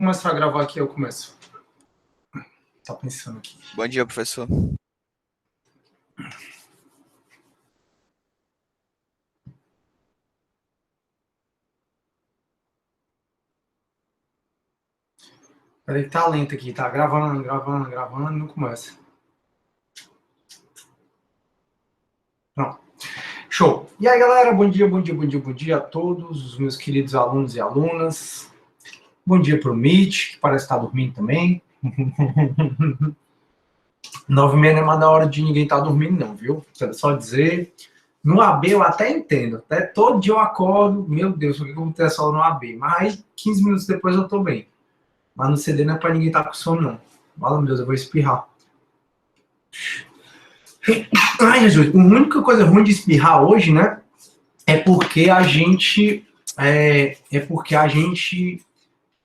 começar a gravar aqui, eu começo. Tá pensando aqui. Bom dia, professor. Peraí que tá lento aqui, tá gravando, não começa. Pronto. Show. E aí, galera, bom dia a todos os meus queridos alunos e alunas. Bom dia pro Mitch, que parece estar dormindo também. 9h30 não é mais da hora de ninguém estar dormindo, não, viu? Quero só dizer. No AB eu até entendo. Até todo dia eu acordo. Meu Deus, por que eu vou ter essa aula no AB? Mas 15 minutos depois eu tô bem. Mas no CD não é pra ninguém estar com sono, não. Fala, meu Deus, eu vou espirrar. Ai, Jesus, a única coisa ruim de espirrar hoje, né? É porque a gente.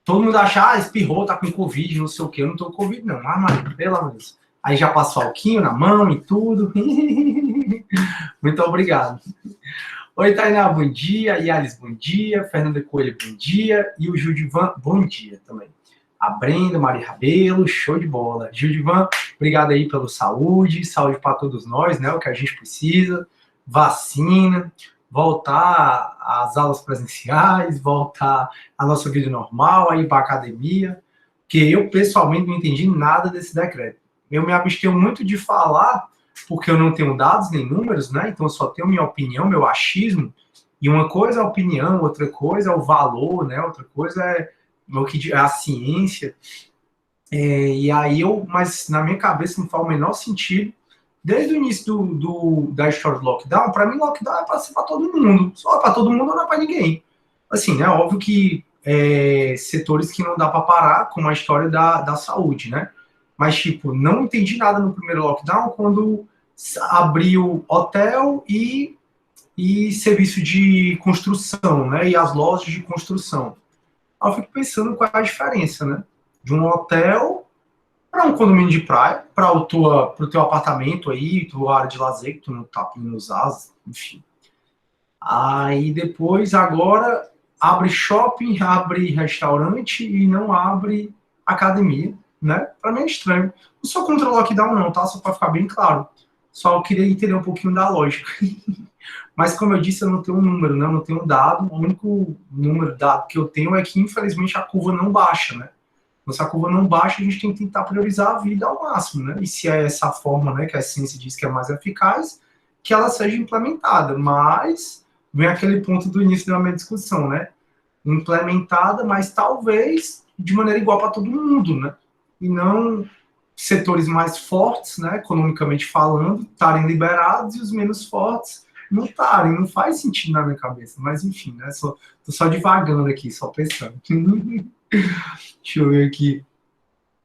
Todo mundo acha, espirrou, tá com Covid, não sei o quê. Eu não tô com Covid, não. Ah, mas, pelo amor de Deus. Aí já passou alquinho na mão e tudo. Muito obrigado. Oi, Tainá, bom dia. Yalis, bom dia. Fernanda Coelho, bom dia. E o Judivan, bom dia também. A Brenda, Maria Rabelo, show de bola. Judivan, obrigado aí pela saúde para todos nós, né? O que a gente precisa. Vacina, voltar às aulas presenciais, voltar à nossa vida normal, aí para a academia. Porque eu, pessoalmente, não entendi nada desse decreto. Eu me abstenho muito de falar, porque eu não tenho dados nem números, né? Então eu só tenho minha opinião, meu achismo. E uma coisa é a opinião, outra coisa é o valor, né? Outra coisa é a ciência. E aí mas na minha cabeça não faz o menor sentido. Desde o início da história do lockdown, para mim, lockdown é para ser para todo mundo. Só para todo mundo, não é para ninguém. Assim, né? Óbvio que setores que não dá para parar, como a história da saúde, né? Mas, tipo, não entendi nada no primeiro lockdown quando abriu hotel e serviço de construção, né? E as lojas de construção. Aí eu fico pensando qual é a diferença, né? De um hotel para um condomínio de praia, para o teu apartamento aí, tua área de lazer, que tu não tá podendo usar, enfim. Aí depois, agora, abre shopping, abre restaurante e não abre academia, né? Para mim é estranho. Não sou contra o lockdown, não, tá? Só para ficar bem claro. Só queria entender um pouquinho da lógica. Mas, como eu disse, eu não tenho um número, né? Eu não tenho um dado. O único número dado que eu tenho é que, infelizmente, a curva não baixa, né? Então, se a curva não baixa, a gente tem que tentar priorizar a vida ao máximo, né? E se é essa forma, né, que a ciência diz que é mais eficaz, que ela seja implementada. Mas vem aquele ponto do início da minha discussão, né? Implementada, mas talvez de maneira igual para todo mundo, né? E não setores mais fortes, né, economicamente falando, estarem liberados e os menos fortes não estarem. Não faz sentido na minha cabeça. Mas, enfim, né? Tô só divagando aqui, só pensando. Deixa eu ver aqui.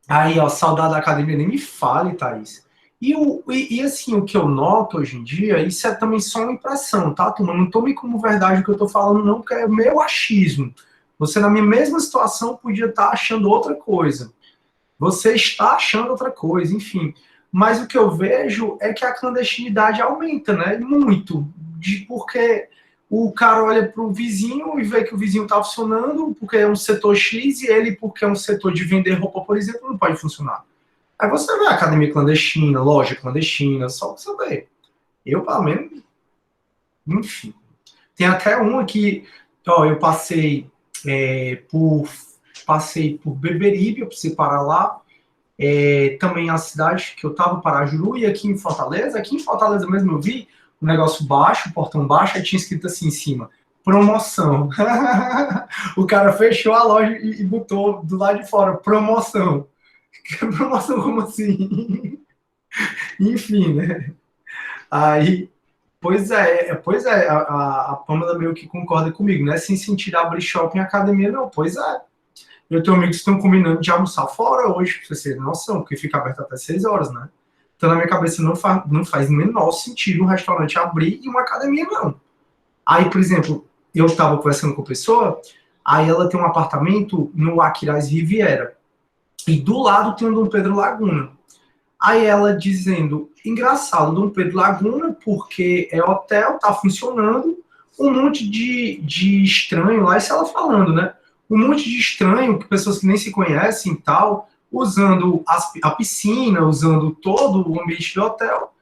Aí, ó, saudade da academia, nem me fale, Thaís. E assim, o que eu noto hoje em dia, isso é também só uma impressão, tá, turma? Não tome como verdade o que eu tô falando, não, porque é meu achismo. Você, na minha mesma situação, podia estar achando outra coisa. Você está achando outra coisa, enfim. Mas o que eu vejo é que a clandestinidade aumenta, né? Muito. Porque o cara olha para o vizinho e vê que o vizinho está funcionando, porque é um setor X, e ele, porque é um setor de vender roupa, por exemplo, não pode funcionar. Aí você vê a academia clandestina, loja clandestina, só o que você vê. Eu, pelo menos, enfim. Tem até uma que, ó, eu passei por Beberibe, eu precisei parar lá. Também a cidade que eu estava, Parajuru, e aqui em Fortaleza mesmo eu vi um negócio baixo, um portão baixo, aí tinha escrito assim em cima, promoção. O cara fechou a loja e botou do lado de fora, promoção. Promoção como assim? Enfim, né? Aí, pois é, a Pamela meio que concorda comigo, né? Sem sentido abrir shopping e academia, não, pois é. Eu tenho amigos que estão combinando de almoçar fora hoje, pra vocês terem noção, porque fica aberto até 6 horas, né? Então, na minha cabeça, não faz o menor sentido um restaurante abrir e uma academia, não. Aí, por exemplo, eu estava conversando com a pessoa, aí ela tem um apartamento no Aquiraz Riviera, e do lado tem o Dom Pedro Laguna. Aí ela dizendo, engraçado, Dom Pedro Laguna, porque é hotel, tá funcionando, um monte de estranho lá, isso ela falando, né? um monte de estranho, pessoas que nem se conhecem e tal, usando a piscina, usando todo o ambiente do hotel.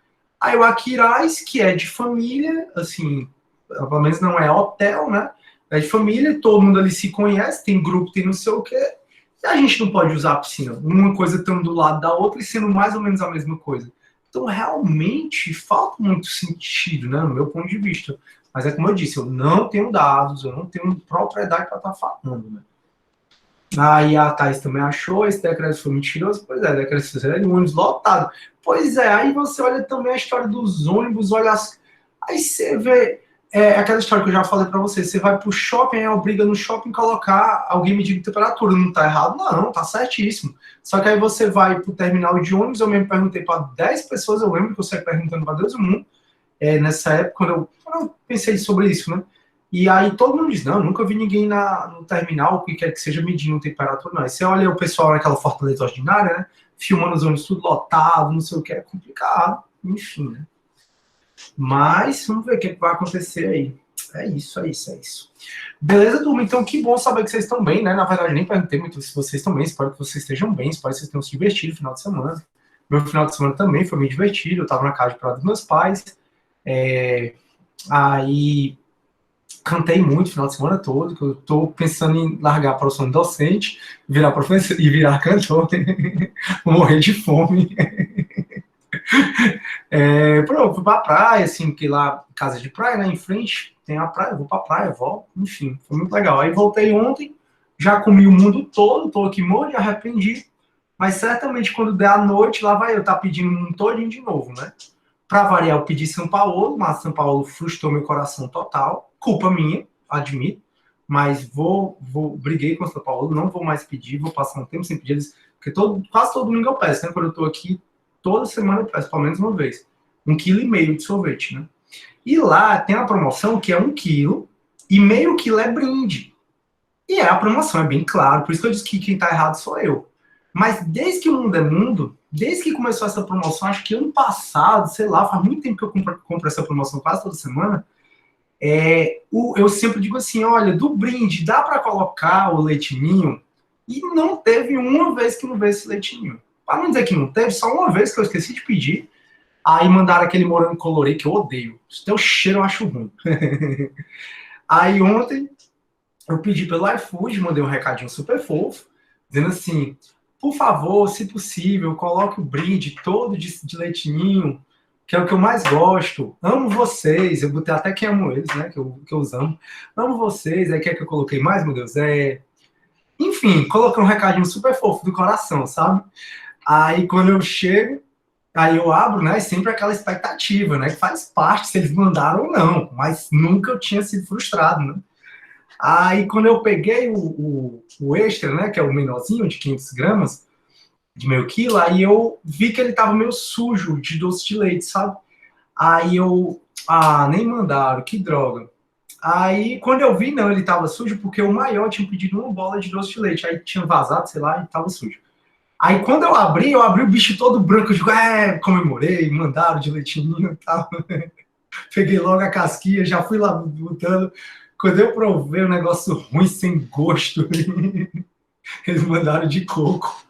Aí o Aquiraz, que é de família, assim, pelo menos não é hotel, né? É de família, todo mundo ali se conhece, tem grupo, tem não sei o quê. E a gente não pode usar a piscina. Uma coisa estando do lado da outra e sendo mais ou menos a mesma coisa. Então, realmente, falta muito sentido, né? No meu ponto de vista. Mas é como eu disse, eu não tenho dados, eu não tenho propriedade para estar falando, né? Aí a Thaís também achou, esse decreto foi mentiroso. Pois é, decreto de ônibus lotado. Pois é, aí você olha também a história dos ônibus, olha aí você vê aquela história que eu já falei para você, você vai pro shopping, aí obriga no shopping colocar alguém medindo temperatura, não tá errado? Não, tá certíssimo. Só que aí você vai pro terminal de ônibus, eu mesmo perguntei para 10 pessoas, eu lembro que eu saí perguntando para Deus e o mundo, nessa época, quando eu pensei sobre isso, né? E aí todo mundo diz, não, nunca vi ninguém no terminal, que quer que seja medindo temperatura, não. Aí você olha o pessoal naquela Fortaleza ordinária, né? Filmando os ônibus tudo lotado, não sei o que, é complicado, enfim, né? Mas vamos ver o que vai acontecer aí. É isso, é isso, é isso. Beleza, turma? Então, que bom saber que vocês estão bem, né? Na verdade, nem perguntei muito se vocês estão bem. Espero que vocês estejam bem. Espero que vocês tenham se divertido no final de semana. Meu final de semana também foi meio divertido. Eu estava na casa de praia dos meus pais. Aí cantei muito o final de semana todo, que eu tô pensando em largar a profissão docente, virar professor e virar cantor, vou morrer de fome. Pronto, fui pra praia, assim, que lá, casa de praia, né, em frente, tem a praia, vou pra praia, volto, enfim, foi muito legal. Aí voltei ontem, já comi o mundo todo, tô aqui morto, arrependi, mas certamente quando der a noite, lá vai eu estar pedindo o mundo todinho de novo, né? Pra variar, eu pedi São Paulo, mas São Paulo frustrou meu coração total, culpa minha, admito, mas briguei com o São Paulo, não vou mais pedir, vou passar um tempo sem pedir eles, porque quase todo domingo eu peço, né? Quando eu tô aqui, toda semana eu peço, pelo menos uma vez. 1,5 kg de sorvete, né? E lá tem a promoção que é 1 quilo e meio quilo é brinde. E a promoção, é bem claro, por isso que eu disse que quem tá errado sou eu. Mas desde que o mundo é mundo, desde que começou essa promoção, acho que ano passado, sei lá, faz muito tempo que eu compro essa promoção quase toda semana, eu sempre digo assim, olha, do brinde dá para colocar o leitinho? E não teve uma vez que não veio esse leitinho. Para não dizer que não teve, só uma vez que eu esqueci de pedir, aí mandaram aquele morango colorido que eu odeio. O teu cheiro eu acho ruim. Aí ontem eu pedi pelo iFood, mandei um recadinho super fofo, dizendo assim, por favor, se possível, coloque o brinde todo de leitinho, que é o que eu mais gosto. Amo vocês. Eu botei até que amo eles, né? Que eu os amo. Amo vocês. Aí quer que eu coloquei mais, meu Deus? Enfim, coloquei um recadinho super fofo do coração, sabe? Aí quando eu chego, aí eu abro, né? Sempre aquela expectativa, né? Que faz parte se eles mandaram ou não. Mas nunca eu tinha sido frustrado, né? Aí quando eu peguei o extra, né? Que é o menorzinho, de 500 gramas, de meio quilo, aí eu vi que ele tava meio sujo de doce de leite, sabe? Aí nem mandaram, que droga. Aí, quando eu vi, não, ele tava sujo, porque o maior tinha pedido uma bola de doce de leite, aí tinha vazado, sei lá, e tava sujo. Aí, quando eu abri o bicho todo branco, eu digo, comemorei, mandaram de leitinho e tal. Peguei logo a casquinha, já fui lá botando. Quando eu provei um negócio ruim, sem gosto, eles mandaram de coco.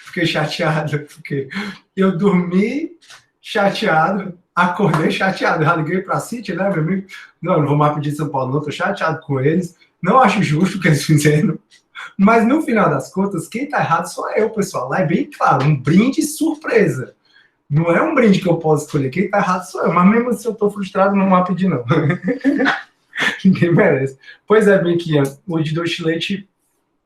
Fiquei chateado, porque eu dormi chateado, acordei chateado. Já liguei para a City, né, meu amigo? Não vou mais pedir São Paulo, não, tô chateado com eles. Não acho justo o que eles fizeram. Mas no final das contas, quem tá errado sou eu, pessoal. Lá é bem claro, um brinde surpresa. Não é um brinde que eu posso escolher. Quem tá errado sou eu. Mas mesmo se eu tô frustrado, não vou pedir, não. Ninguém merece. Pois é, Biquinha, o de doce de leite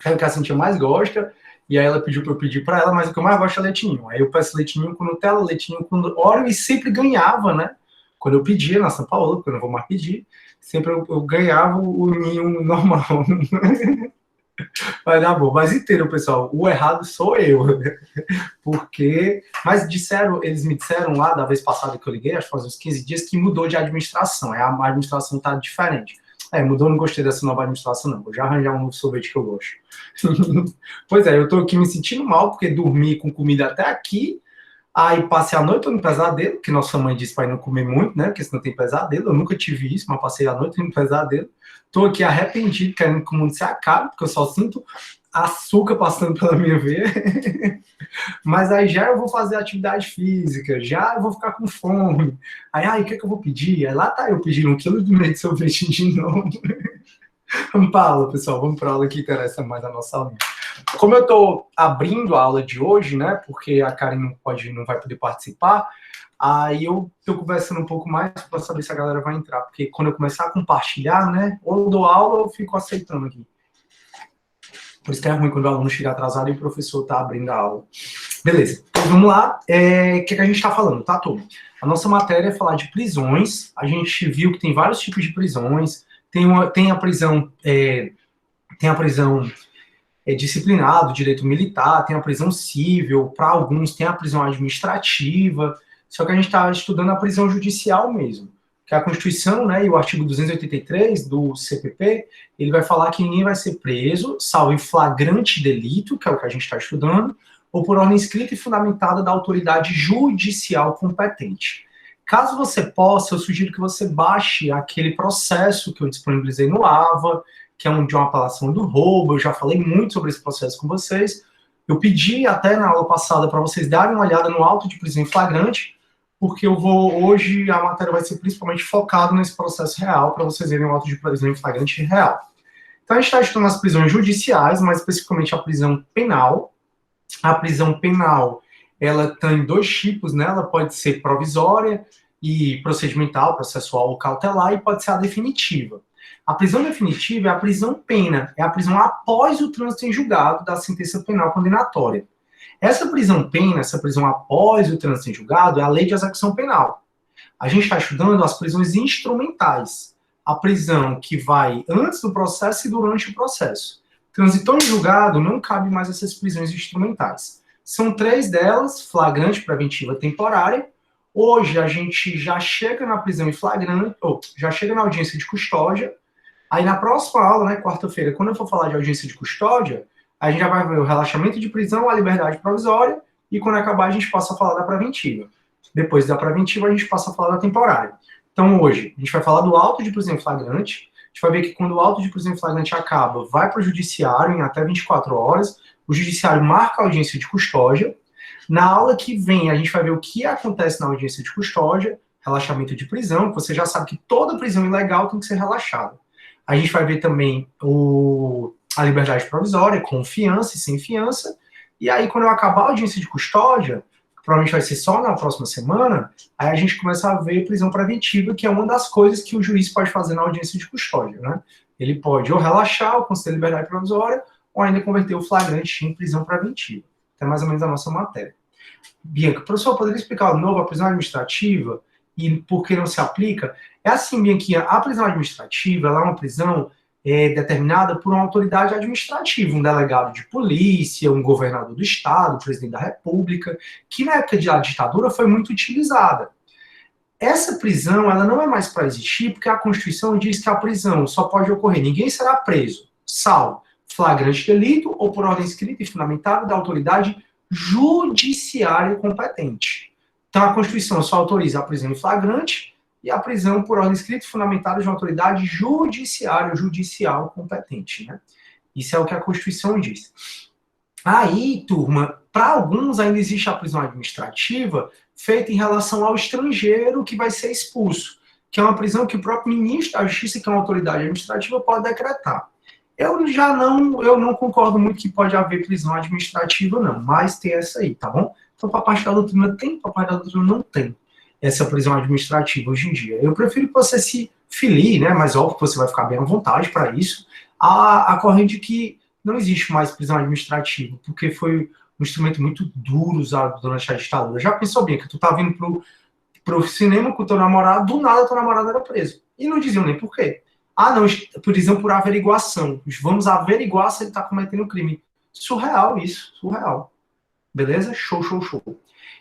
é o que a Cintia mais gosta, e aí ela pediu para eu pedir para ela, mas o que eu mais gosto é leitinho. Aí eu peço leitinho com Nutella, leitinho com Oreo, e sempre ganhava, né? Quando eu pedia na São Paulo, porque eu não vou mais pedir, sempre eu ganhava o ninho normal. Vai dar bom. Mas inteiro, pessoal, o errado sou eu. Porque... Mas eles me disseram lá, da vez passada que eu liguei, acho que faz uns 15 dias, que mudou de administração. A administração tá diferente. Mudou, não gostei dessa nova administração, não. Vou já arranjar um novo sorvete que eu gosto. Pois é, eu tô aqui me sentindo mal, porque dormi com comida até aqui, Aí passei a noite no pesadelo, que nossa mãe disse para não comer muito, né? Porque senão tem pesadelo. Eu nunca tive isso, mas passei a noite no pesadelo. Tô aqui arrependido, querendo que o mundo se acabe, porque eu só sinto açúcar passando pela minha veia. Mas aí já eu vou fazer atividade física, já eu vou ficar com fome. Aí, o que é que eu vou pedir? Aí lá tá eu pedindo 1 quilo de meio de sorvete de novo. Vamos para a aula, pessoal. Vamos para a aula que interessa mais a nossa aula. Como eu estou abrindo a aula de hoje, né? Porque a Karen não vai poder participar, aí eu estou conversando um pouco mais para saber se a galera vai entrar. Porque quando eu começar a compartilhar, né? Ou eu dou aula ou eu fico aceitando aqui. Por isso que é ruim quando o aluno chega atrasado e o professor está abrindo a aula. Beleza. Então, vamos lá. O que a gente está falando, tá, turma? A nossa matéria é falar de prisões. A gente viu que tem vários tipos de prisões. Tem a prisão disciplinar do direito militar, tem a prisão civil, para alguns tem a prisão administrativa, só que a gente está estudando a prisão judicial mesmo, que é a Constituição, né, e o artigo 283 do CPP, ele vai falar que ninguém vai ser preso, salvo em flagrante delito, que é o que a gente está estudando, ou por ordem escrita e fundamentada da autoridade judicial competente. Caso você possa, eu sugiro que você baixe aquele processo que eu disponibilizei no AVA, que é de uma apelação do roubo. Eu já falei muito sobre esse processo com vocês. Eu pedi até na aula passada para vocês darem uma olhada no auto de prisão em flagrante, porque hoje a matéria vai ser principalmente focada nesse processo real, para vocês verem o auto de prisão em flagrante real. Então a gente está estudando as prisões judiciais, mais especificamente a prisão penal. A prisão penal, ela tem 2 tipos, né? Ela pode ser provisória e procedimental, processual ou cautelar, e pode ser a definitiva. A prisão definitiva é a prisão pena, é a prisão após o trânsito em julgado da sentença penal condenatória. Essa prisão pena, essa prisão após o trânsito em julgado, é a lei de execução penal. A gente está estudando as prisões instrumentais, a prisão que vai antes do processo e durante o processo. Transitou em julgado, não cabe mais essas prisões instrumentais. São 3 delas, flagrante, preventiva, temporária. Hoje a gente já chega na prisão em flagrante, ou já chega na audiência de custódia. Aí na próxima aula, né, quarta-feira, quando eu for falar de audiência de custódia, a gente já vai ver o relaxamento de prisão, a liberdade provisória, e quando acabar a gente passa a falar da preventiva. Depois da preventiva a gente passa a falar da temporária. Então hoje a gente vai falar do auto de prisão em flagrante. A gente vai ver que quando o auto de prisão em flagrante acaba, vai para o judiciário em até 24 horas, o judiciário marca a audiência de custódia. Na aula que vem a gente vai ver o que acontece na audiência de custódia, relaxamento de prisão, que você já sabe que toda prisão ilegal tem que ser relaxada. A gente vai ver também a liberdade provisória, com fiança e sem fiança. E aí, quando eu acabar a audiência de custódia, provavelmente vai ser só na próxima semana, aí a gente começa a ver prisão preventiva, que é uma das coisas que o juiz pode fazer na audiência de custódia, né? Ele pode ou relaxar, ou conceder liberdade provisória, ou ainda converter o flagrante em prisão preventiva. Então, é mais ou menos a nossa matéria. Bianca, professor, poderia explicar de novo a prisão administrativa e por que não se aplica? É assim, Bianquinha, a prisão administrativa ela é uma prisão determinada por uma autoridade administrativa, um delegado de polícia, um governador do estado, o presidente da república, que na época da ditadura foi muito utilizada. Essa prisão ela não é mais para existir porque a Constituição diz que a prisão só pode ocorrer, ninguém será preso, salvo flagrante delito ou por ordem escrita e fundamentada da autoridade judiciária competente. Então a Constituição só autoriza a prisão em flagrante e a prisão por ordem escrita e fundamentada de uma autoridade judiciária, judicial competente, né? Isso é o que a Constituição diz. Aí, turma, para alguns ainda existe a prisão administrativa feita em relação ao estrangeiro que vai ser expulso, que é uma prisão que o próprio ministro da Justiça, que é uma autoridade administrativa, pode decretar. Eu não concordo muito que pode haver prisão administrativa, não, mas tem essa aí, tá bom? Então, para a parte da doutrina tem, para a parte da doutrina não tem essa prisão administrativa hoje em dia. Eu prefiro que você se filie, né? Mas óbvio que você vai ficar bem à vontade para isso, a corrente que não existe mais prisão administrativa, porque foi um instrumento muito duro usado durante a ditadura. Já pensou bem que tu tá vindo pro cinema com o teu namorado, do nada teu namorado era preso. E não diziam nem por quê. Ah, não, prisão por averiguação. Vamos averiguar se ele está cometendo crime. Surreal isso, surreal. Beleza? Show, show, show.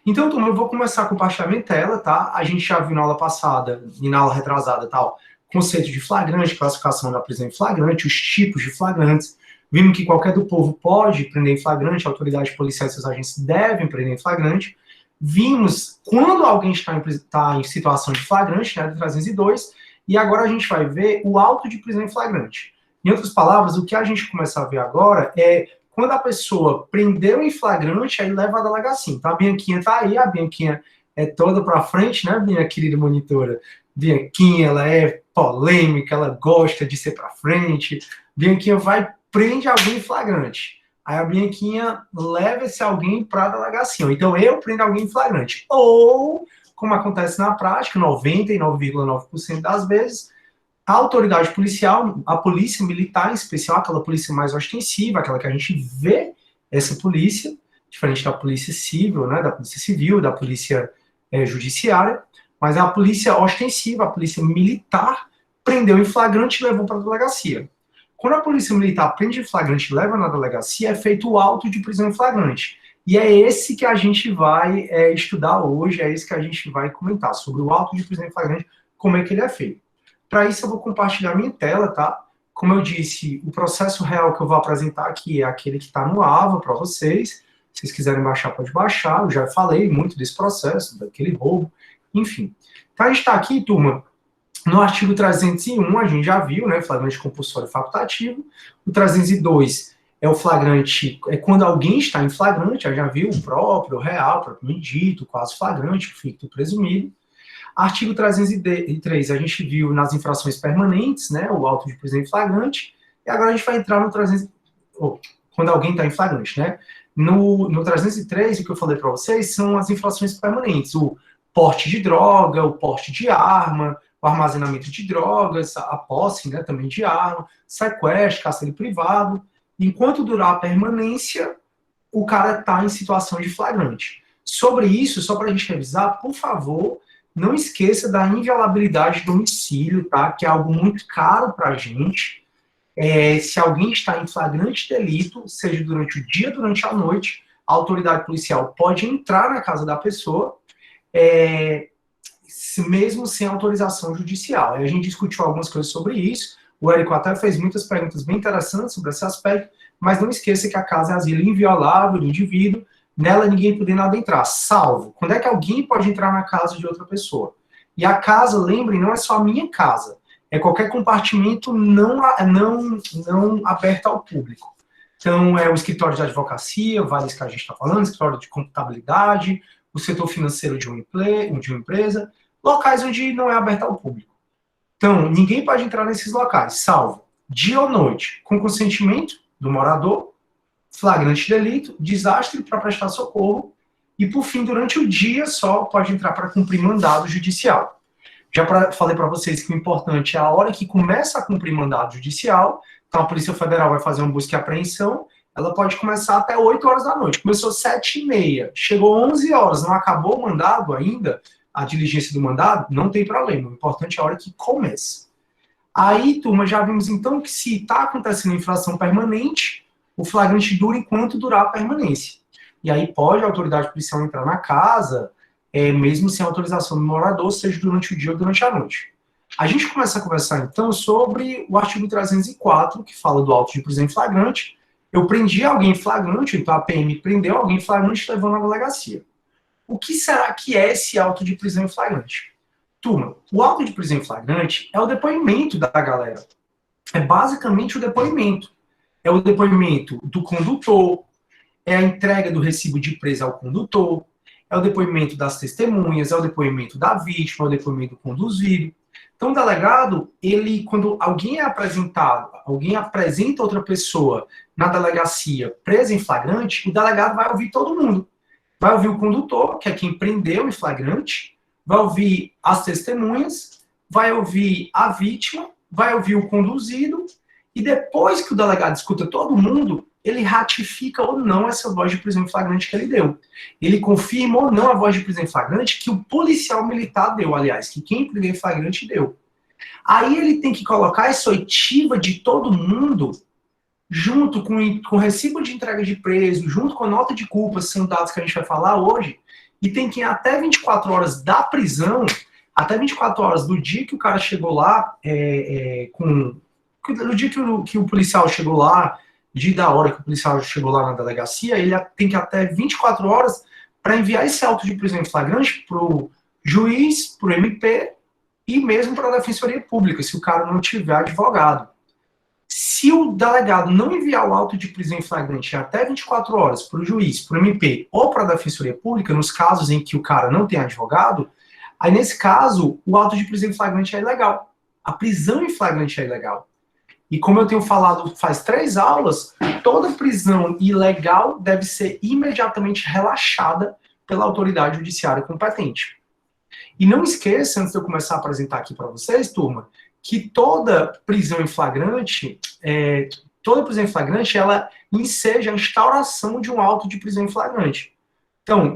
Então, turma, eu vou começar a compartilhar minha tela, tá? A gente já viu na aula passada e na aula retrasada, tal, conceito de flagrante, classificação da prisão em flagrante, os tipos de flagrantes. Vimos que qualquer do povo pode prender em flagrante, a autoridade policial e seus agentes devem prender em flagrante. Vimos quando alguém está em situação de flagrante, né, do 302, e agora a gente vai ver o auto de prisão em flagrante. Em outras palavras, o que a gente começa a ver agora é quando a pessoa prendeu em flagrante, aí leva a delegacia. Então a Bianquinha tá aí, a Bianquinha é toda para frente, né, minha querida monitora? Bianquinha, ela é polêmica, ela gosta de ser para frente. Bianquinha vai, prende alguém em flagrante. Aí a Bianquinha leva esse alguém para a delegacia. Então eu prendo alguém em flagrante. Ou, como acontece na prática, 99,9% das vezes, a autoridade policial, a polícia militar em especial, aquela polícia mais ostensiva, aquela que a gente vê essa polícia, diferente da polícia civil, né, da polícia civil, da polícia judiciária, mas a polícia ostensiva, a polícia militar, prendeu em flagrante e levou para a delegacia. Quando a polícia militar prende em flagrante e leva na delegacia, é feito o auto de prisão em flagrante. E é esse que a gente vai estudar hoje, é esse que a gente vai comentar, sobre o auto de prisão em flagrante, como é que ele é feito. Para isso, eu vou compartilhar minha tela, tá? Como eu disse, o processo real que eu vou apresentar aqui é aquele que está no AVA para vocês. Se vocês quiserem baixar, pode baixar. Eu já falei muito desse processo, daquele roubo, enfim. Então, a gente está aqui, turma, no artigo 301, a gente já viu, né? Flagrante compulsório facultativo. O 302 é o flagrante, é quando alguém está em flagrante, já viu o próprio, o real, propriamente dito, quase flagrante, o ficto presumido. Artigo 303, a gente viu nas infrações permanentes, né, o auto de prisão em flagrante, e agora a gente vai entrar no 300, quando alguém está em flagrante, né. No 303, o que eu falei para vocês são as infrações permanentes, o porte de droga, o porte de arma, o armazenamento de drogas, a posse, né, também de arma, sequestro, cárcere privado. Enquanto durar a permanência, o cara está em situação de flagrante. Sobre isso, só para a gente revisar, por favor, não esqueça da inviolabilidade do domicílio, tá? Que é algo muito caro para a gente. Se alguém está em flagrante delito, seja durante o dia, durante a noite, a autoridade policial pode entrar na casa da pessoa, mesmo sem autorização judicial. A gente discutiu algumas coisas sobre isso. O Érico até fez muitas perguntas bem interessantes sobre esse aspecto, mas não esqueça que a casa é asilo inviolável do indivíduo, nela ninguém podendo adentrar, salvo. Quando é que alguém pode entrar na casa de outra pessoa? E a casa, lembrem, não é só a minha casa. É qualquer compartimento não aberto ao público. Então, é o escritório de advocacia, vários que a gente está falando, escritório de contabilidade, o setor financeiro de uma empresa, locais onde não é aberto ao público. Então, ninguém pode entrar nesses locais, salvo dia ou noite, com consentimento do morador, flagrante delito, desastre para prestar socorro, e por fim, durante o dia só pode entrar para cumprir mandado judicial. Falei para vocês que o importante é a hora que começa a cumprir mandado judicial, então a Polícia Federal vai fazer uma busca e apreensão, ela pode começar até 8 horas da noite, começou 7h30, chegou 11 horas, não acabou o mandado ainda, a diligência do mandado, não tem problema, o importante é a hora que começa. Aí, turma, já vimos então que se está acontecendo infração permanente, o flagrante dura enquanto durar a permanência. E aí pode a autoridade policial entrar na casa, mesmo sem autorização do morador, seja durante o dia ou durante a noite. A gente começa a conversar, então, sobre o artigo 304, que fala do auto de prisão em flagrante. Eu prendi alguém em flagrante, então a PM prendeu alguém em flagrante e levou na delegacia. O que será que é esse auto de prisão em flagrante? Turma, o auto de prisão em flagrante é o depoimento da galera. É basicamente o depoimento. É o depoimento do condutor, é a entrega do recibo de presa ao condutor, é o depoimento das testemunhas, é o depoimento da vítima, é o depoimento do conduzido. Então, o delegado, quando alguém é apresentado, alguém apresenta outra pessoa na delegacia presa em flagrante, o delegado vai ouvir todo mundo. Vai ouvir o condutor, que é quem prendeu em flagrante, vai ouvir as testemunhas, vai ouvir a vítima, vai ouvir o conduzido, e depois que o delegado escuta todo mundo, ele ratifica ou não essa voz de prisão em flagrante que ele deu. Ele confirma ou não a voz de prisão em flagrante que o policial militar deu, aliás, que quem prendeu em flagrante deu. Aí ele tem que colocar essa oitiva de todo mundo junto com o recibo de entrega de preso, junto com a nota de culpa, são dados que a gente vai falar hoje, e tem que ir até 24 horas da prisão, até 24 horas do dia que o cara chegou lá, no dia que o policial chegou lá, dia da hora que o policial chegou lá na delegacia, ele tem que ir até 24 horas para enviar esse auto de prisão em flagrante para o juiz, para o MP e mesmo para a Defensoria Pública, se o cara não tiver advogado. Se o delegado não enviar o auto de prisão em flagrante em até 24 horas para o juiz, para o MP ou para a Defensoria Pública, nos casos em que o cara não tem advogado, aí nesse caso, o auto de prisão em flagrante é ilegal. A prisão em flagrante é ilegal. E como eu tenho falado faz 3 aulas, toda prisão ilegal deve ser imediatamente relaxada pela autoridade judiciária competente. E não esqueça, antes de eu começar a apresentar aqui para vocês, turma, que toda prisão em flagrante, ela enseja a instauração de um auto de prisão em flagrante. Então,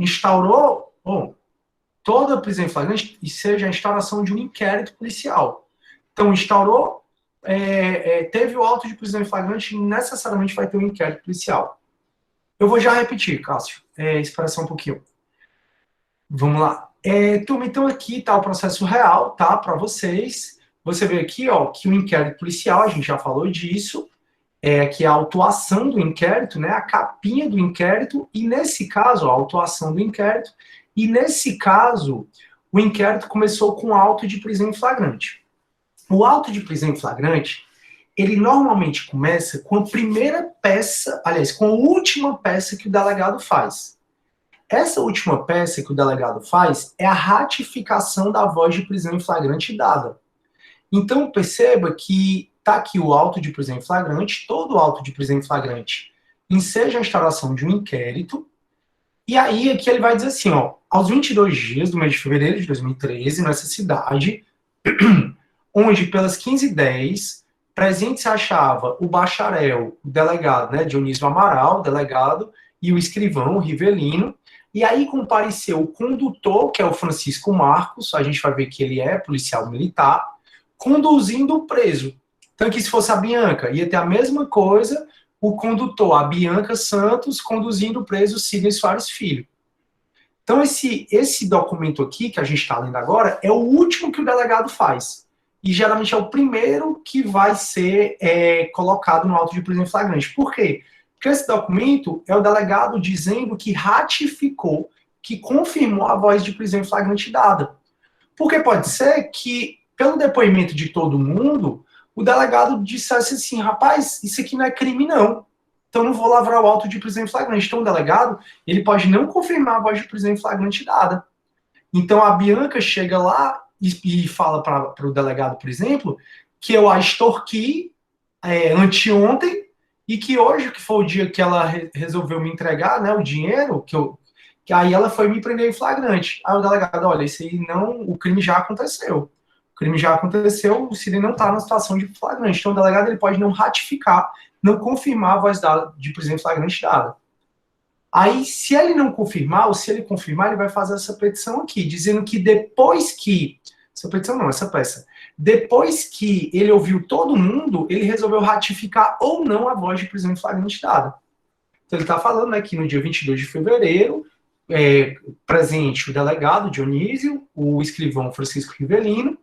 toda prisão em flagrante enseja a instauração de um inquérito policial. Então, teve o auto de prisão em flagrante, necessariamente vai ter um inquérito policial. Eu vou já repetir, Cássio, espera só um pouquinho. Vamos lá. Turma, então aqui está o processo real, tá, para vocês. Você vê aqui, ó, que o inquérito policial, a gente já falou disso, que é a autuação do inquérito, né, a capinha do inquérito, e nesse caso, a autuação do inquérito, e nesse caso, o inquérito começou com auto de prisão em flagrante. O auto de prisão em flagrante, ele normalmente começa com a primeira peça, aliás, com a última peça que o delegado faz. Essa última peça que o delegado faz é a ratificação da voz de prisão em flagrante dada. Então, perceba que está aqui o auto de prisão em flagrante, todo auto de prisão em flagrante enseja a instauração de um inquérito, e aí aqui ele vai dizer assim, ó, aos 22 dias do mês de fevereiro de 2013, nessa cidade, onde pelas 15h10, presente se achava o bacharel, o delegado, né, Dionísio Amaral, o delegado, e o escrivão, o Rivelino, e aí compareceu o condutor, que é o Francisco Marcos, a gente vai ver que ele é policial militar, conduzindo o preso. Então, que se fosse a Bianca, ia ter a mesma coisa, o condutor, a Bianca Santos, conduzindo o preso Sidney Soares Filho. Então, esse documento aqui, que a gente está lendo agora, é o último que o delegado faz. E, geralmente, é o primeiro que vai ser colocado no auto de prisão em flagrante. Por quê? Porque esse documento é o delegado dizendo que ratificou, que confirmou a voz de prisão em flagrante dada. Porque pode ser que, pelo depoimento de todo mundo, o delegado dissesse assim, rapaz, isso aqui não é crime não, então não vou lavrar o auto de prisão em flagrante. Então o delegado, ele pode não confirmar a voz de prisão em flagrante dada. Então a Bianca chega lá e fala para o delegado, por exemplo, que eu a extorqui anteontem e que hoje, que foi o dia que ela resolveu me entregar, né, o dinheiro, que aí ela foi me prender em flagrante. Aí o delegado, olha, isso aí não, o crime já aconteceu. O crime já aconteceu, o Sidney não está na situação de flagrante. Então, o delegado ele pode não ratificar, não confirmar a voz de prisão em flagrante dada. Aí, se ele não confirmar, ou se ele confirmar, ele vai fazer essa petição aqui, dizendo que depois que... Essa petição não, essa peça. Depois que ele ouviu todo mundo, ele resolveu ratificar ou não a voz de prisão em flagrante dada. Então, ele está falando, né, que no dia 22 de fevereiro, presente o delegado Dionísio, o escrivão Francisco Rivelino,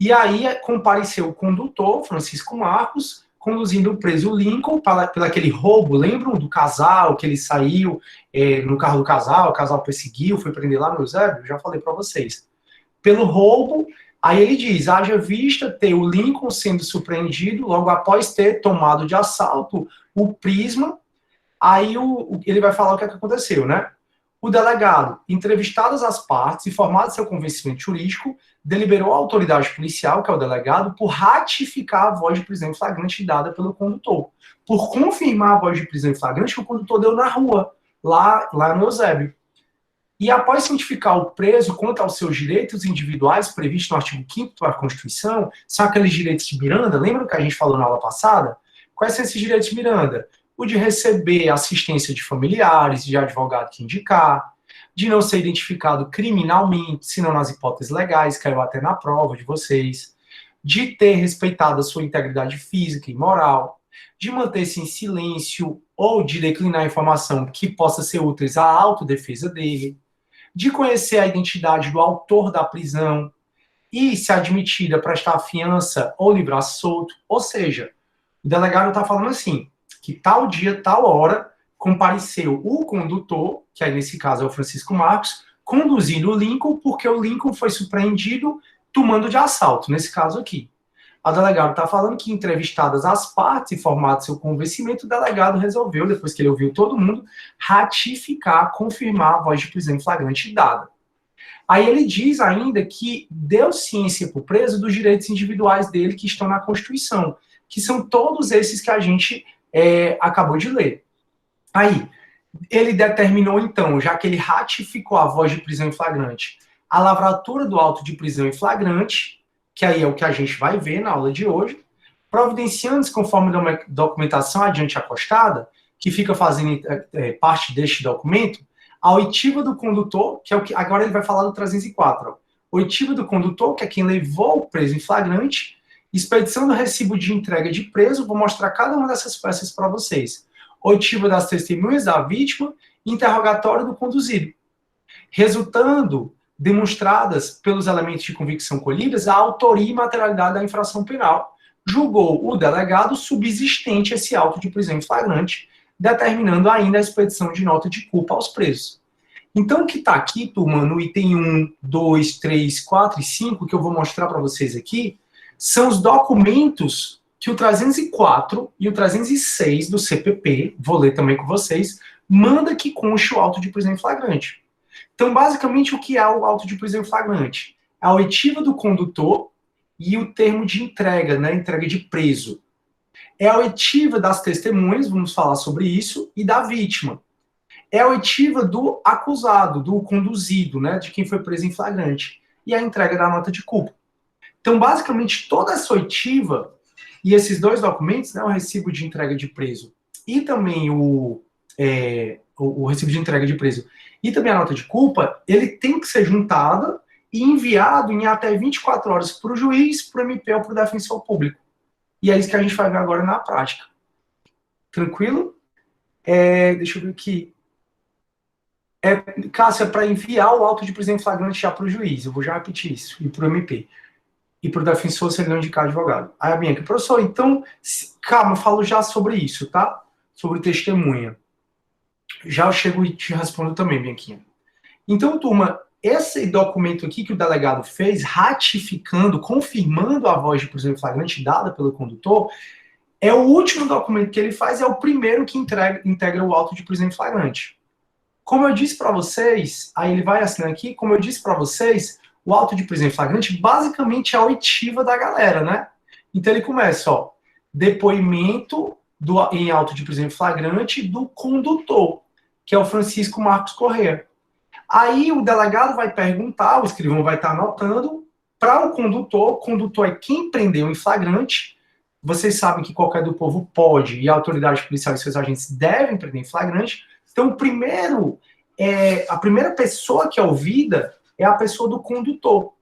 e aí compareceu o condutor, Francisco Marcos, conduzindo o preso Lincoln pelo aquele roubo, lembram do casal, que ele saiu no carro do casal, o casal perseguiu, foi prender lá no Eusébio? Já falei para vocês. Pelo roubo, aí ele diz, haja vista ter o Lincoln sendo surpreendido logo após ter tomado de assalto o Prisma, aí ele vai falar o que aconteceu, né? O delegado, entrevistadas as partes, informado seu convencimento jurídico, deliberou a autoridade policial, que é o delegado, por ratificar a voz de prisão em flagrante dada pelo condutor. Por confirmar a voz de prisão em flagrante que o condutor deu na rua, lá no Eusébio. E após cientificar o preso quanto aos seus direitos individuais previstos no artigo 5º da Constituição, são aqueles direitos de Miranda, lembra que a gente falou na aula passada? Quais são esses direitos de Miranda? O de receber assistência de familiares, de advogado que indicar, de não ser identificado criminalmente, senão nas hipóteses legais, caiu até na prova de vocês, de ter respeitado a sua integridade física e moral, de manter-se em silêncio ou de declinar informação que possa ser útil à autodefesa dele, de conhecer a identidade do autor da prisão e, se admitida, prestar fiança ou livrar solto. Ou seja, o delegado está falando assim, que tal dia, tal hora, compareceu o condutor, que aí nesse caso é o Francisco Marcos, conduzindo o Lincoln, porque o Lincoln foi surpreendido tomando de assalto, nesse caso aqui. A delegada está falando que, entrevistadas as partes e formado seu convencimento, o delegado resolveu, depois que ele ouviu todo mundo, ratificar, confirmar a voz de prisão em flagrante dada. Aí ele diz ainda que deu ciência para o preso dos direitos individuais dele que estão na Constituição, que são todos esses que a gente acabou de ler. Aí, ele determinou, então, já que ele ratificou a voz de prisão em flagrante, a lavratura do auto de prisão em flagrante, que aí é o que a gente vai ver na aula de hoje, providenciando-se conforme a documentação adiante acostada, que fica fazendo parte deste documento, a oitiva do condutor, que é o que agora ele vai falar do 304, ó. Oitiva do condutor, que é quem levou o preso em flagrante, expedição do recibo de entrega de preso, vou mostrar cada uma dessas peças para vocês. Oitiva das testemunhas da vítima, interrogatório do conduzido, resultando demonstradas pelos elementos de convicção colhidas a autoria e materialidade da infração penal. Julgou o delegado subsistente esse auto de prisão em flagrante, determinando ainda a expedição de nota de culpa aos presos. Então, o que está aqui, turma, no item 1, 2, 3, 4 e 5, que eu vou mostrar para vocês aqui, são os documentos que o 304 e o 306 do CPP, vou ler também com vocês, manda que conste o auto de prisão em flagrante. Então, basicamente, o que é o auto de prisão em flagrante? A oitiva do condutor e o termo de entrega, né, entrega de preso. É a oitiva das testemunhas, vamos falar sobre isso, e da vítima. É a oitiva do acusado, do conduzido, né, de quem foi preso em flagrante. E a entrega da nota de culpa. Então, basicamente, toda essa oitiva e esses dois documentos, né, o recibo de entrega de preso e também o recibo de entrega de preso e também a nota de culpa, ele tem que ser juntado e enviado em até 24 horas para o juiz, para o MP ou para o defensor público. E é isso que a gente vai ver agora na prática. Tranquilo? Deixa eu ver aqui. Cássia, para enviar o auto de prisão em flagrante já para o juiz, eu vou já repetir isso, e para o MP. E para o defensor, se ele não indicar advogado. Aí a Bianca, professor, então, calma, eu falo já sobre isso, tá? Sobre testemunha. Já eu chego e te respondo também, Bianquinha. Então, turma, esse documento aqui que o delegado fez, ratificando, confirmando a voz de prisão em flagrante dada pelo condutor, é o último documento que ele faz, é o primeiro que integra o auto de prisão em flagrante. Como eu disse para vocês, aí ele vai assinar aqui, como eu disse para vocês, o auto de prisão em flagrante basicamente é a oitiva da galera, né? Então ele começa, ó, depoimento em auto de prisão em flagrante do condutor, que é o Francisco Marcos Corrêa. Aí o delegado vai perguntar, o escrivão vai estar anotando, para o condutor é quem prendeu em flagrante. Vocês sabem que qualquer do povo pode, e a autoridade policial e seus agentes devem prender em flagrante. Então, a primeira pessoa que é ouvida é a pessoa do condutor.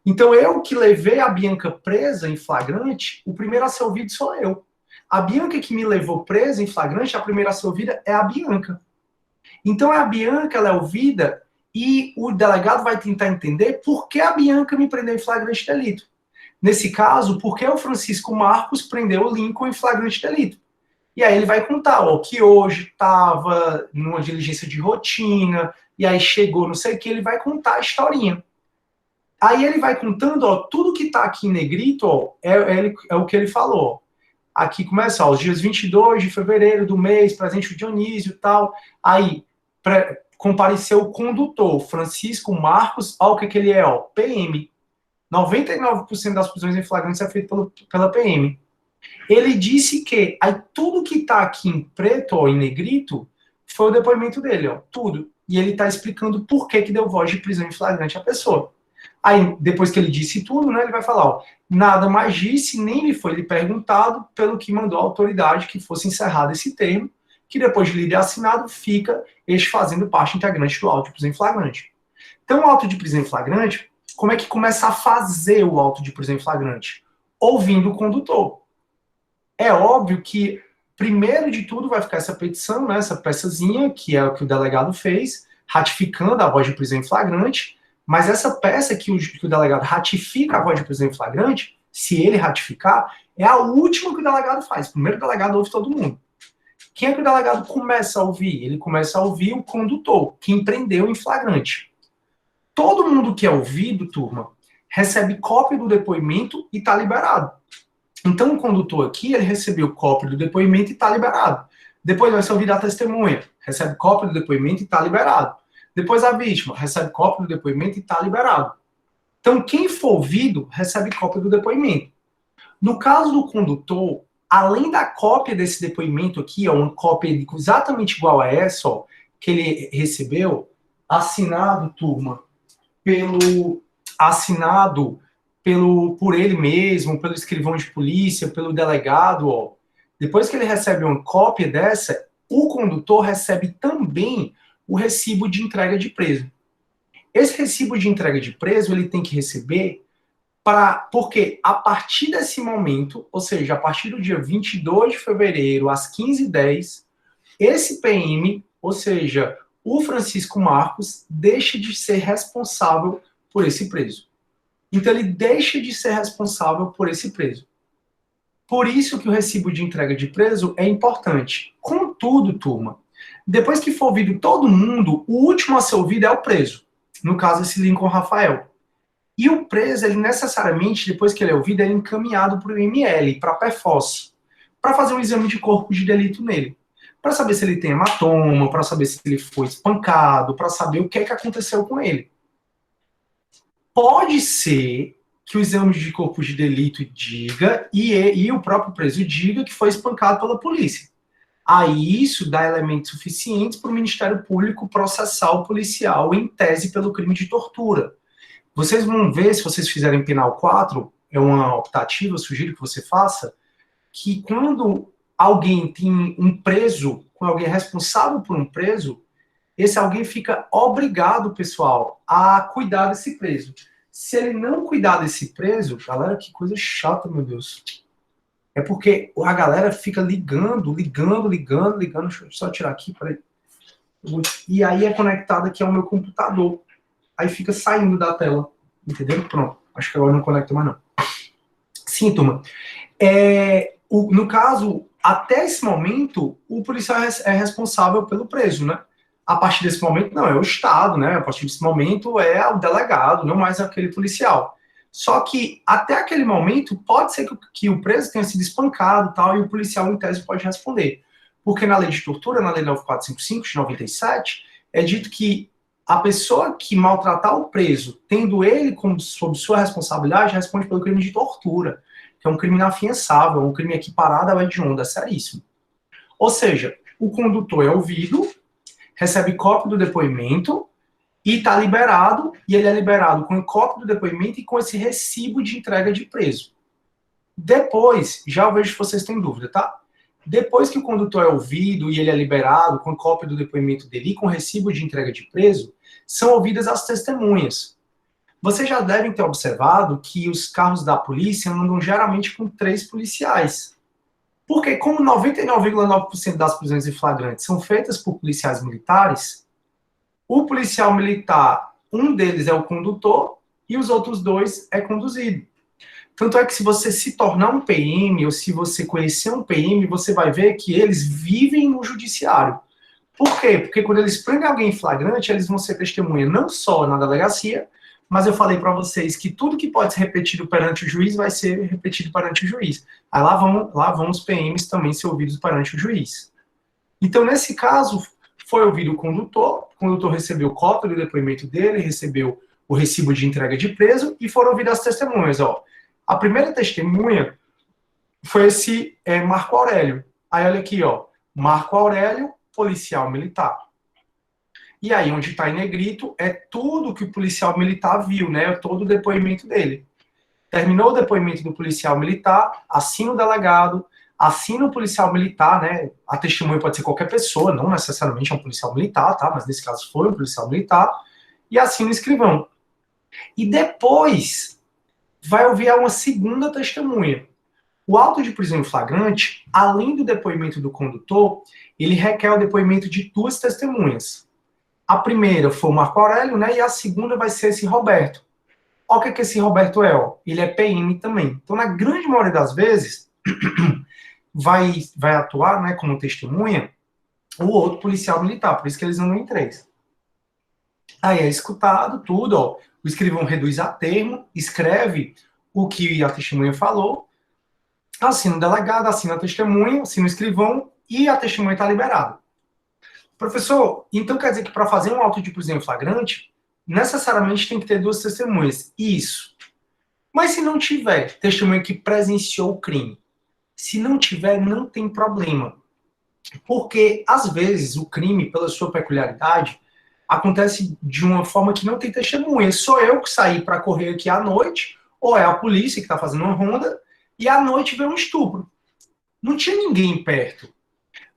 Então, eu que levei a Bianca presa em flagrante, o primeiro a ser ouvido sou eu. A Bianca que me levou presa em flagrante, a primeira a ser ouvida é a Bianca. Então, a Bianca, ela é ouvida e o delegado vai tentar entender por que a Bianca me prendeu em flagrante delito. Nesse caso, por que o Francisco Marcos prendeu o Lincoln em flagrante delito. E aí ele vai contar, ó, que hoje estava numa diligência de rotina, e aí chegou não sei o que, ele vai contar a historinha. Aí ele vai contando, ó, tudo que está aqui em negrito, ó, é o que ele falou. Aqui começa, ó, os dias 22 de fevereiro do mês, presente o Dionísio e tal. Aí compareceu o condutor, Francisco Marcos, ó, o que ele é, ó, PM. 99% das prisões em flagrante é feito pela PM. Ele disse que aí tudo que está aqui em preto, ó, em negrito, foi o depoimento dele, ó, tudo. E ele está explicando por que deu voz de prisão em flagrante à pessoa. Aí, depois que ele disse tudo, né, ele vai falar, ó, nada mais disse, nem lhe foi lhe perguntado, pelo que mandou a autoridade que fosse encerrado esse termo, que depois de lido e assinado, fica este fazendo parte integrante do auto de prisão em flagrante. Então, o auto de prisão em flagrante, como é que começa a fazer o auto de prisão em flagrante? Ouvindo o condutor. É óbvio que, primeiro de tudo, vai ficar essa petição, né, essa peçazinha, que é o que o delegado fez, ratificando a voz de prisão em flagrante, mas essa peça que o delegado ratifica a voz de prisão em flagrante, se ele ratificar, é a última que o delegado faz. Primeiro o delegado ouve todo mundo. Quem é que o delegado começa a ouvir? Ele começa a ouvir o condutor, quem prendeu em flagrante. Todo mundo que é ouvido, turma, recebe cópia do depoimento e está liberado. Então, o condutor aqui, ele recebeu cópia do depoimento e está liberado. Depois vai ser ouvida a testemunha, recebe cópia do depoimento e está liberado. Depois a vítima recebe cópia do depoimento e está liberado. Então, quem for ouvido, recebe cópia do depoimento. No caso do condutor, além da cópia desse depoimento aqui, ó, uma cópia exatamente igual a essa, ó, que ele recebeu, assinado, turma, por ele mesmo, pelo escrivão de polícia, pelo delegado, ó. Depois que ele recebe uma cópia dessa, o condutor recebe também o recibo de entrega de preso. Esse recibo de entrega de preso, ele tem que receber porque a partir desse momento, ou seja, a partir do dia 22 de fevereiro, às 15h10, esse PM, ou seja, o Francisco Marcos, deixa de ser responsável por esse preso. Então, ele deixa de ser responsável por esse preso. Por isso que o recibo de entrega de preso é importante. Contudo, turma, depois que for ouvido todo mundo, o último a ser ouvido é o preso. No caso, esse Lincoln Rafael. E o preso, ele necessariamente, depois que ele é ouvido, é encaminhado para o IML, para a PFOS, para fazer um exame de corpo de delito nele. Para saber se ele tem hematoma, para saber se ele foi espancado, para saber o que é que aconteceu com ele. Pode ser que o exame de corpo de delito diga, e o próprio preso diga que foi espancado pela polícia. Aí isso dá elementos suficientes para o Ministério Público processar o policial em tese pelo crime de tortura. Vocês vão ver, se vocês fizerem penal 4, é uma optativa, eu sugiro que você faça, que quando alguém tem um preso, quando alguém é responsável por um preso, esse alguém fica obrigado, pessoal, a cuidar desse preso. Se ele não cuidar desse preso, galera, que coisa chata, meu Deus. É porque a galera fica ligando. Deixa eu só tirar aqui, peraí. E aí é conectado aqui ao meu computador. Aí fica saindo da tela. Entendeu? Pronto. Acho que agora não conecta mais, não. Sim, turma. No caso, até esse momento, o policial é responsável pelo preso, né? A partir desse momento, não, é o Estado, né? A partir desse momento é o delegado, não mais aquele policial. Só que, até aquele momento, pode ser que o preso tenha sido espancado e tal, e o policial, em tese, pode responder. Porque na lei de tortura, na lei 9455 de 97, é dito que a pessoa que maltratar o preso, tendo ele como sob sua responsabilidade, responde pelo crime de tortura, que é um crime inafiançável, um crime equiparado ao hediondo, é seríssimo. Ou seja, o condutor é ouvido, recebe cópia do depoimento e está liberado, e ele é liberado com cópia do depoimento e com esse recibo de entrega de preso. Depois, já eu vejo se vocês têm dúvida, tá? Depois que o condutor é ouvido e ele é liberado com cópia do depoimento dele e com recibo de entrega de preso, são ouvidas as testemunhas. Vocês já devem ter observado que os carros da polícia andam geralmente com 3 policiais. Porque como 99,9% das prisões em flagrante são feitas por policiais militares, o policial militar, um deles é o condutor e os outros 2 é conduzido. Tanto é que se você se tornar um PM ou se você conhecer um PM, você vai ver que eles vivem no judiciário. Por quê? Porque quando eles prendem alguém em flagrante, eles vão ser testemunha não só na delegacia, mas eu falei para vocês que tudo que pode ser repetido perante o juiz vai ser repetido perante o juiz. Aí lá vão os PMs também ser ouvidos perante o juiz. Então, nesse caso, foi ouvido o condutor recebeu cópia do depoimento dele, recebeu o recibo de entrega de preso e foram ouvidas as testemunhas, ó. A primeira testemunha foi esse Marco Aurélio. Aí olha aqui, ó, Marco Aurélio, policial militar. E aí onde está em negrito é tudo que o policial militar viu, né? Todo o depoimento dele. Terminou o depoimento do policial militar, assina o delegado, assina o policial militar, né? A testemunha pode ser qualquer pessoa, não necessariamente é um policial militar, tá? Mas nesse caso foi um policial militar, e assina o escrivão. E depois vai ouvir uma segunda testemunha. O auto de prisão em flagrante, além do depoimento do condutor, ele requer o depoimento de 2 testemunhas. A primeira foi o Marco Aurélio, né? E a segunda vai ser esse Roberto. Olha o que esse Roberto é, ó. Ele é PM também. Então, na grande maioria das vezes, vai atuar, né, como testemunha o outro policial militar, por isso que eles andam em 3. Aí é escutado tudo, ó, o escrivão reduz a termo, escreve o que a testemunha falou, assina o delegado, assina a testemunha, assina o escrivão e a testemunha está liberada. Professor, então quer dizer que para fazer um auto de prisão em flagrante, necessariamente tem que ter 2 testemunhas. Isso. Mas se não tiver testemunha que presenciou o crime, se não tiver, não tem problema. Porque, às vezes, o crime, pela sua peculiaridade, acontece de uma forma que não tem testemunha. Sou eu que saí para correr aqui à noite, ou é a polícia que está fazendo uma ronda, e à noite vem um estupro. Não tinha ninguém perto.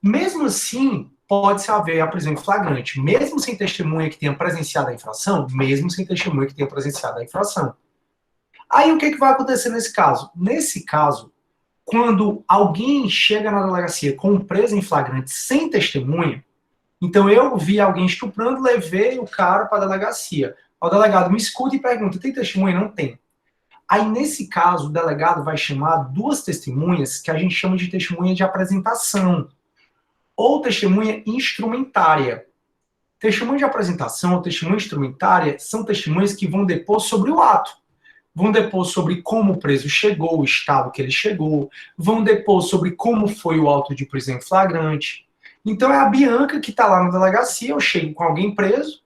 Mesmo assim, pode-se haver a prisão em flagrante, mesmo sem testemunha que tenha presenciado a infração, mesmo sem testemunha que tenha presenciado a infração. Aí o que vai acontecer nesse caso? Nesse caso, quando alguém chega na delegacia com um preso em flagrante sem testemunha, então eu vi alguém estuprando, levei o cara para a delegacia. O delegado me escuta e pergunta, tem testemunha? Não tem. Aí, nesse caso, o delegado vai chamar 2 testemunhas que a gente chama de testemunha de apresentação ou testemunha instrumentária. Testemunha de apresentação ou testemunha instrumentária são testemunhas que vão depor sobre o ato. Vão depor sobre como o preso chegou, o estado que ele chegou, vão depor sobre como foi o auto de prisão em flagrante. Então é a Bianca que está lá na delegacia, eu chego com alguém preso,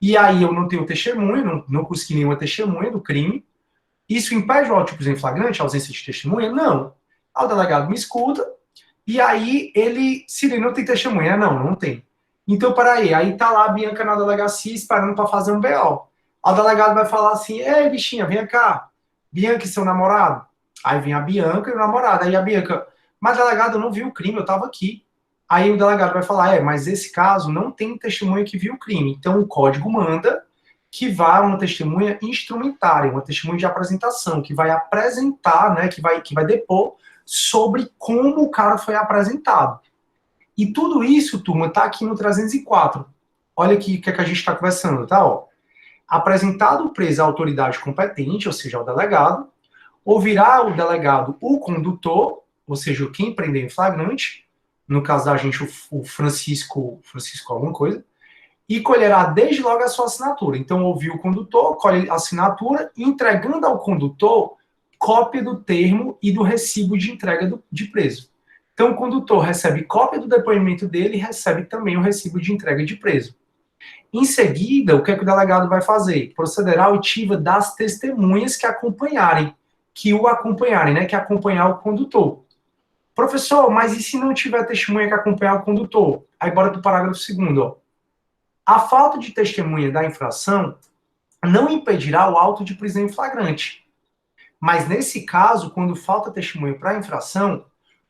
e aí eu não tenho testemunha, não consegui nenhuma testemunha do crime. Isso impede o auto de prisão em flagrante, a ausência de testemunha? Não. Aí o delegado me escuta, e aí ele, se ele não tem testemunha, não tem. Então, peraí, aí tá lá a Bianca na delegacia esperando para fazer um BO. O delegado vai falar assim, ei, bichinha, vem cá. Bianca e seu namorado? Aí vem a Bianca e o namorado. Aí a Bianca, mas delegado, eu não vi o crime, eu tava aqui. Aí o delegado vai falar, mas esse caso não tem testemunha que viu o crime. Então o código manda que vá uma testemunha instrumentária, uma testemunha de apresentação, que vai apresentar, né, que vai depor sobre como o cara foi apresentado. E tudo isso, turma, tá aqui no 304. Olha aqui o que, é que a gente está conversando, tá? Ó. Apresentado o preso à autoridade competente, ou seja, ao delegado, ouvirá o delegado o condutor, ou seja, quem prendeu em flagrante, no caso da gente, o Francisco alguma coisa, e colherá desde logo a sua assinatura. Então, ouviu o condutor, colhe a assinatura, entregando ao condutor cópia do termo e do recibo de entrega de preso. Então, o condutor recebe cópia do depoimento dele e recebe também o recibo de entrega de preso. Em seguida, o que é que o delegado vai fazer? Procederá à oitiva das testemunhas que o acompanharem, né, que acompanhar o condutor. Professor, mas e se não tiver testemunha que acompanhar o condutor? Aí bora para o parágrafo 2º, ó. A falta de testemunha da infração não impedirá o auto de prisão em flagrante. Mas nesse caso, quando falta testemunha para a infração,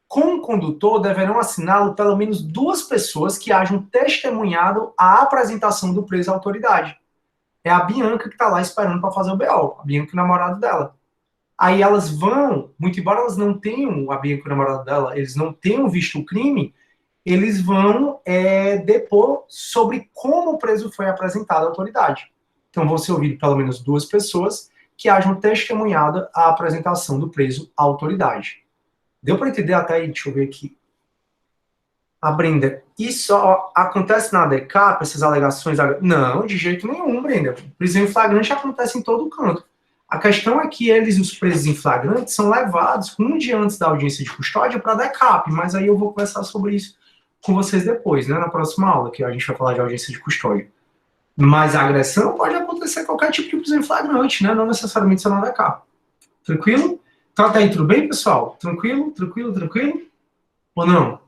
com o condutor deverão assiná-lo pelo menos 2 pessoas que hajam testemunhado a apresentação do preso à autoridade. É a Bianca que está lá esperando para fazer o BO, a Bianca e o namorado dela. Aí elas vão, muito embora elas não tenham, a Bianca e o namorado dela, eles não tenham visto o crime, eles vão depor sobre como o preso foi apresentado à autoridade. Então vão ser ouvidos pelo menos 2 pessoas que hajam testemunhado a apresentação do preso à autoridade. Deu para entender até aí? Deixa eu ver aqui. A Brenda, isso acontece na ADCAP, essas alegações? Não, de jeito nenhum, Brenda. Prisão em flagrante acontece em todo canto. A questão é que os presos em flagrante, são levados um dia antes da audiência de custódia para a ADCAP, mas aí eu vou conversar sobre isso com vocês depois, né, na próxima aula, que a gente vai falar de audiência de custódia. Mas a agressão pode acontecer qualquer tipo de prisão em flagrante, né, não necessariamente ser na ADCAP. Tranquilo? Então até aí, tudo bem, pessoal? Tranquilo? Ou não?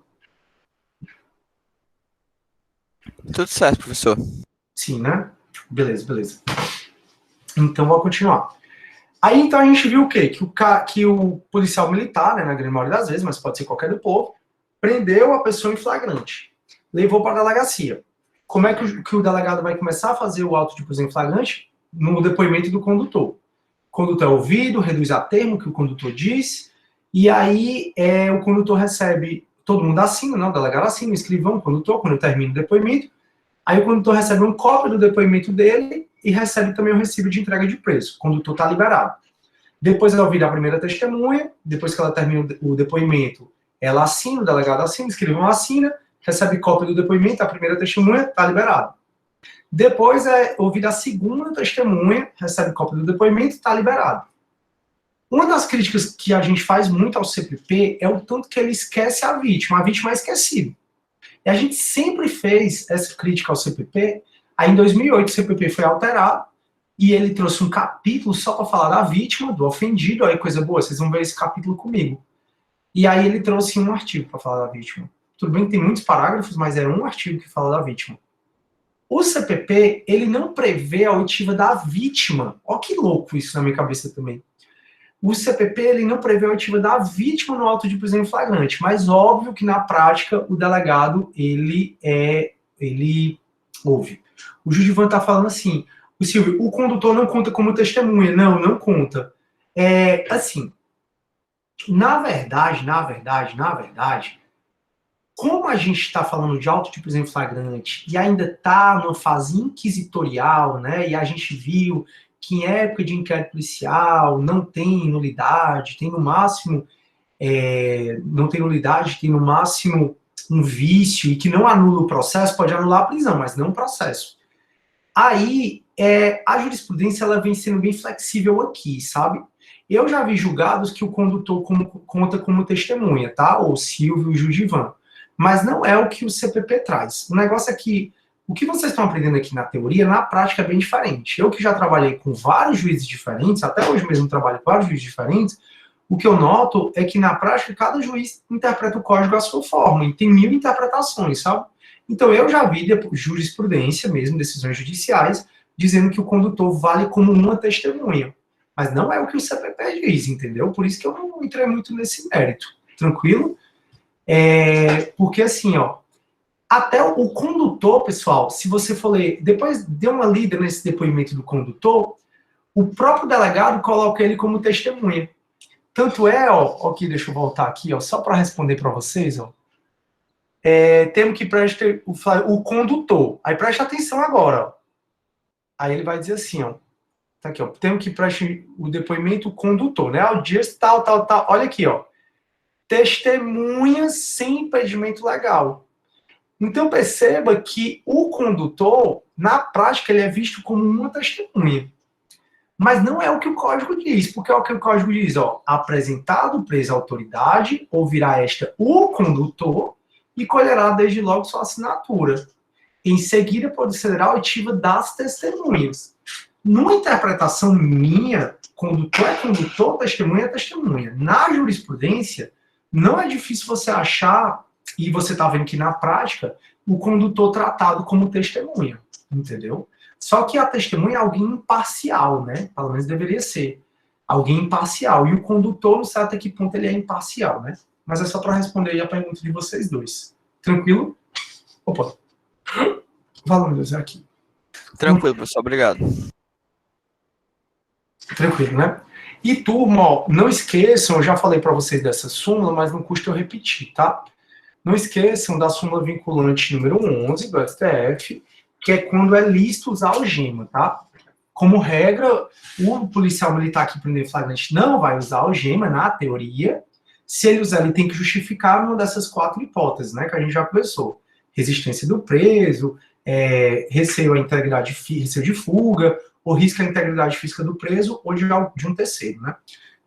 Tudo certo, professor. Sim, né? Beleza. Então, vou continuar. Aí, então, a gente viu o quê? Que o policial militar, né, na grande maioria das vezes, mas pode ser qualquer do povo, prendeu a pessoa em flagrante. Levou para a delegacia. Como é que o delegado vai começar a fazer o auto de prisão em flagrante? No depoimento do condutor. O condutor é ouvido, reduz a termo que o condutor diz, e aí o condutor recebe, todo mundo assina, né, o delegado assina, o escrivão, o condutor, quando termina o depoimento, aí o condutor recebe uma cópia do depoimento dele e recebe também o recibo de entrega de preço. O condutor está liberado. Depois ela ouvir a primeira testemunha, depois que ela termina o depoimento, Ela assina, o delegado assina, o escrivão assina, recebe cópia do depoimento, a primeira testemunha, está liberado. Depois é ouvida a segunda testemunha, recebe cópia do depoimento, está liberado. Uma das críticas que a gente faz muito ao CPP é o tanto que ele esquece a vítima é esquecida. E a gente sempre fez essa crítica ao CPP. Aí em 2008 o CPP foi alterado e ele trouxe um capítulo só para falar da vítima, do ofendido. Aí coisa boa, vocês vão ver esse capítulo comigo. E aí ele trouxe um artigo para falar da vítima. Tudo bem que tem muitos parágrafos, mas era um artigo que fala da vítima. O CPP, ele não prevê a oitiva da vítima. Ó que louco isso na minha cabeça também. O CPP, ele não prevê a oitiva da vítima no auto de prisão em flagrante, mas óbvio que na prática o delegado, ele ouve. O Judivan está falando assim, o Silvio, o condutor não conta como testemunha. Não conta. Assim, na verdade, como a gente está falando de auto de prisão em flagrante e ainda está numa fase inquisitorial, né, e a gente viu que em época de inquérito policial não tem nulidade, tem no máximo, não tem nulidade, tem no máximo um vício e que não anula o processo, pode anular a prisão, mas não o processo. Aí, a jurisprudência ela vem sendo bem flexível aqui, sabe? Eu já vi julgados que o condutor conta como testemunha, tá? O Silvio e o Judivan. Mas não é o que o CPP traz. O negócio é que o que vocês estão aprendendo aqui na teoria, na prática é bem diferente. Eu que já trabalhei com vários juízes diferentes, até hoje mesmo trabalho com vários juízes diferentes, o que eu noto é que na prática cada juiz interpreta o código à sua forma, e tem 1000 interpretações, sabe? Então eu já vi jurisprudência mesmo, decisões judiciais, dizendo que o condutor vale como uma testemunha. Mas não é o que o CPP diz, entendeu? Por isso que eu não entrei muito nesse mérito. Tranquilo? Porque assim, ó, até o condutor, pessoal, se você for ler, depois dê uma lida nesse depoimento do condutor, o próprio delegado coloca ele como testemunha. Tanto aqui, deixa eu voltar aqui, ó, só para responder para vocês, ó. Temos que prestar o condutor. Aí preste atenção agora, ó. Aí ele vai dizer assim, ó. Tá aqui, ó. Temos que prestar o depoimento condutor, né? O dia tal. Olha aqui, ó. Testemunha sem impedimento legal. Então perceba que o condutor, na prática, ele é visto como uma testemunha. Mas não é o que o código diz, porque é o que o código diz, ó, apresentado preso à autoridade, ouvirá esta o condutor e colherá desde logo sua assinatura. Em seguida, procederá a oitiva das testemunhas. Numa interpretação minha, condutor é condutor, testemunha é testemunha. Na jurisprudência, não é difícil você achar, e você está vendo que na prática, o condutor tratado como testemunha, entendeu? Só que a testemunha é alguém imparcial, né? Pelo menos deveria ser. Alguém imparcial. E o condutor, não sei até que ponto ele é imparcial, né? Mas é só para responder aí a pergunta de vocês dois. Tranquilo? Opa. Fala, meu Deus, é aqui. Tranquilo, professor, obrigado. Tranquilo, né? E turma, ó, não esqueçam, eu já falei para vocês dessa súmula, mas não custa eu repetir, tá? Não esqueçam da súmula vinculante número 11 do STF, que é quando é lícito usar algema, tá? Como regra, o policial militar que prender flagrante não vai usar algema, na teoria. Se ele usar, ele tem que justificar uma dessas 4 hipóteses, né, que a gente já conversou. Resistência do preso, receio à integridade, receio de fuga, ou risco à integridade física do preso, ou de um terceiro, né?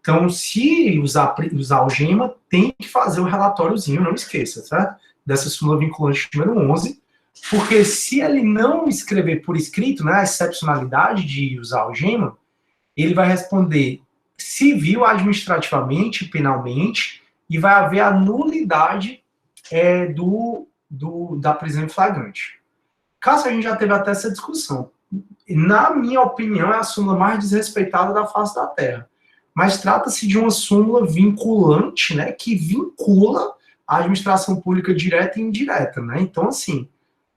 Então, se usar algema, tem que fazer o relatóriozinho, não esqueça, certo? Dessa súmula vinculante número 11, porque se ele não escrever por escrito, né, a excepcionalidade de usar algema, ele vai responder civil, administrativamente, penalmente, e vai haver a nulidade da prisão em flagrante. Caso a gente já teve até essa discussão. Na minha opinião, é a súmula mais desrespeitada da face da Terra. Mas trata-se de uma súmula vinculante, né, que vincula a administração pública direta e indireta, né? Então, assim,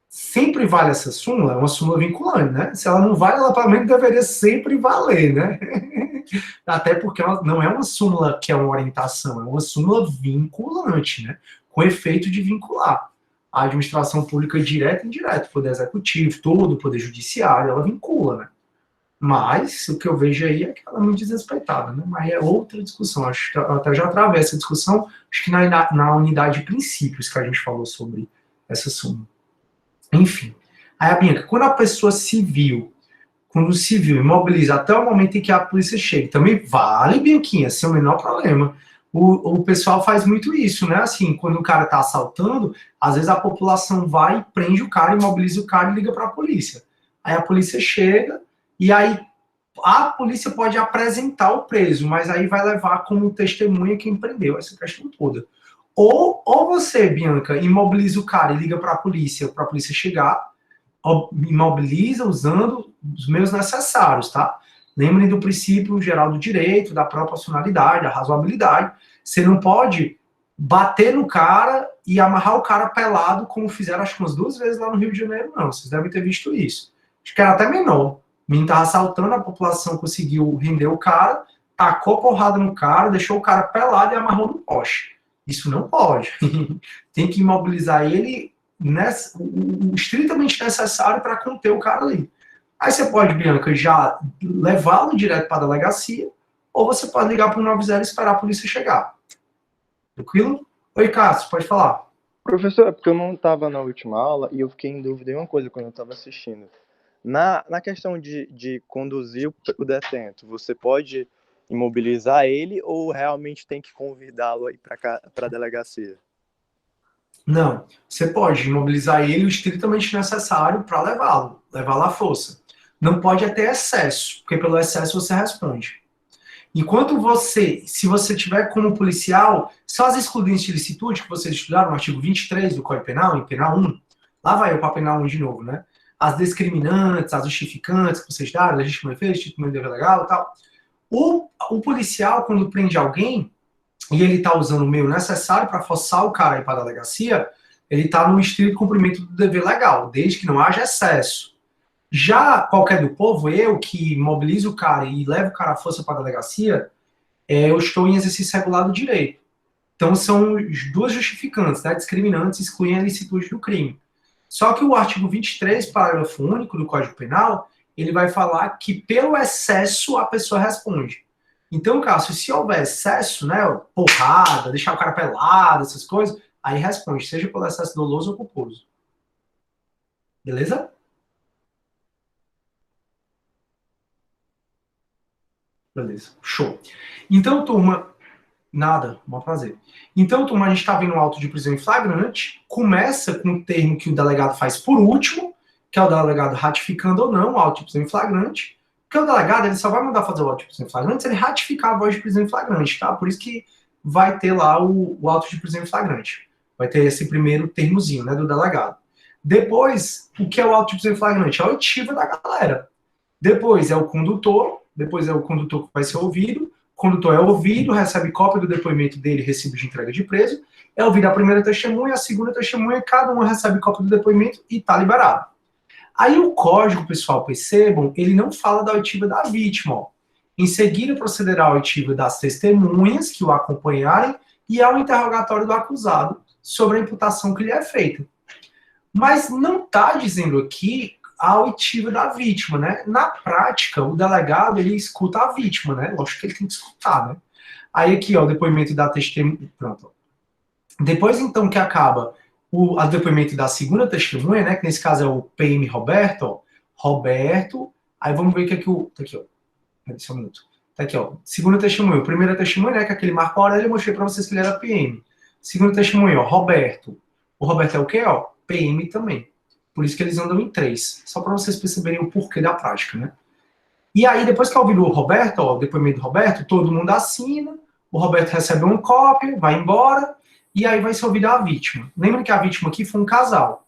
sempre vale essa súmula, é uma súmula vinculante, né? Se ela não vale, ela pelo menos deveria sempre valer, né? Até porque ela não é uma súmula que é uma orientação, é uma súmula vinculante, né? Com efeito de vincular a administração pública direta e indireta, o poder executivo, todo o poder judiciário, ela vincula, né? Mas o que eu vejo aí é que ela é muito desrespeitada, né? Mas é outra discussão. Acho que eu até já travei essa discussão, acho que na unidade de princípios que a gente falou sobre essa súmula. Enfim. Aí, a Bianca, quando o civil imobiliza até o momento em que a polícia chega, também vale, Bianquinha, sem o menor problema. O pessoal faz muito isso, né? Assim, quando o cara tá assaltando, às vezes a população vai, prende o cara, imobiliza o cara e liga para a polícia. Aí a polícia chega e aí a polícia pode apresentar o preso, mas aí vai levar como testemunha quem prendeu essa questão toda. Ou você, Bianca, imobiliza o cara e liga para a polícia chegar, imobiliza usando os meios necessários, tá? Lembrem do princípio geral do direito, da proporcionalidade, da razoabilidade. Você não pode bater no cara e amarrar o cara pelado, como fizeram acho que umas 2 vezes lá no Rio de Janeiro, não. Vocês devem ter visto isso. Acho que era até menor. O menino estava assaltando, a população conseguiu render o cara, tacou porrada no cara, deixou o cara pelado e amarrou no poste. Isso não pode. Tem que imobilizar ele o estritamente necessário para conter o cara ali. Aí você pode, Bianca, já levá-lo direto para a delegacia, ou você pode ligar para o 90 e esperar a polícia chegar. Tranquilo? Oi, Cássio, pode falar. Professor, é porque eu não estava na última aula e eu fiquei em dúvida em uma coisa quando eu estava assistindo. Na questão de conduzir o detento, você pode imobilizar ele ou realmente tem que convidá-lo aí para a delegacia? Não, você pode imobilizar ele o estritamente necessário para levá-lo à força. Não pode ter excesso, porque pelo excesso você responde. Enquanto se você tiver como policial, só as excludentes de licitude que vocês estudaram no artigo 23 do Código Penal, em penal 1, lá vai eu para penal 1 de novo, né? As discriminantes, as justificantes que vocês deram, legítima defesa, legítima dever legal e tal. O policial, quando prende alguém, e ele está usando o meio necessário para forçar o cara a ir para a delegacia, ele está no estrito cumprimento do dever legal, desde que não haja excesso. Já qualquer do povo, eu que mobilizo o cara e levo o cara à força para a delegacia, eu estou em exercício regular do direito. Então são duas justificantes, né? Discriminantes excluem a licitude do crime. Só que o artigo 23, parágrafo único do Código Penal, ele vai falar que pelo excesso a pessoa responde. Então, Cássio, se houver excesso, né, porrada, deixar o cara pelado, essas coisas, aí responde, seja pelo excesso doloso ou culposo. Beleza? Beleza, show. Então, turma, nada, um prazer. Então, turma, a gente está vendo o auto de prisão em flagrante, começa com o termo que o delegado faz por último, que é o delegado ratificando ou não o auto de prisão em flagrante, porque o delegado ele só vai mandar fazer o auto de prisão em flagrante se ele ratificar a voz de prisão em flagrante, tá? Por isso que vai ter lá o auto de prisão em flagrante. Vai ter esse primeiro termozinho, né, do delegado. Depois, o que é o auto de prisão em flagrante? É a oitiva da galera. Depois é o condutor que vai ser ouvido, o condutor é ouvido, recebe cópia do depoimento dele, recibo de entrega de preso, é ouvido a primeira testemunha, a segunda testemunha, cada um recebe cópia do depoimento e está liberado. Aí o código, pessoal, percebam, ele não fala da oitiva da vítima. Ó. Em seguida, procederá a oitiva das testemunhas que o acompanharem e ao interrogatório do acusado sobre a imputação que lhe é feita. Mas não está dizendo aqui a oitiva da vítima, né? Na prática, o delegado, ele escuta a vítima, né? Lógico que ele tem que escutar, né? Aí aqui, ó, o depoimento da testemunha, pronto. Depois, então, que acaba o depoimento da segunda testemunha, né? Que nesse caso é o PM Roberto, ó. Roberto, aí vamos ver o que é que o... Tá aqui, ó. Peraí, só um minuto. Tá aqui, ó. Segunda testemunha. Primeira testemunha, né? Que é aquele Marco Aurélio, eu mostrei pra vocês que ele era PM. Segunda testemunha, ó. Roberto. O Roberto é o quê, ó? PM também. Por isso que eles andam em 3. Só para vocês perceberem o porquê da prática, né? E aí, depois que ouviu o Roberto, ó, o depoimento do Roberto, todo mundo assina, o Roberto recebe uma cópia, vai embora, e aí vai ser ouvida a vítima. Lembra que a vítima aqui foi um casal.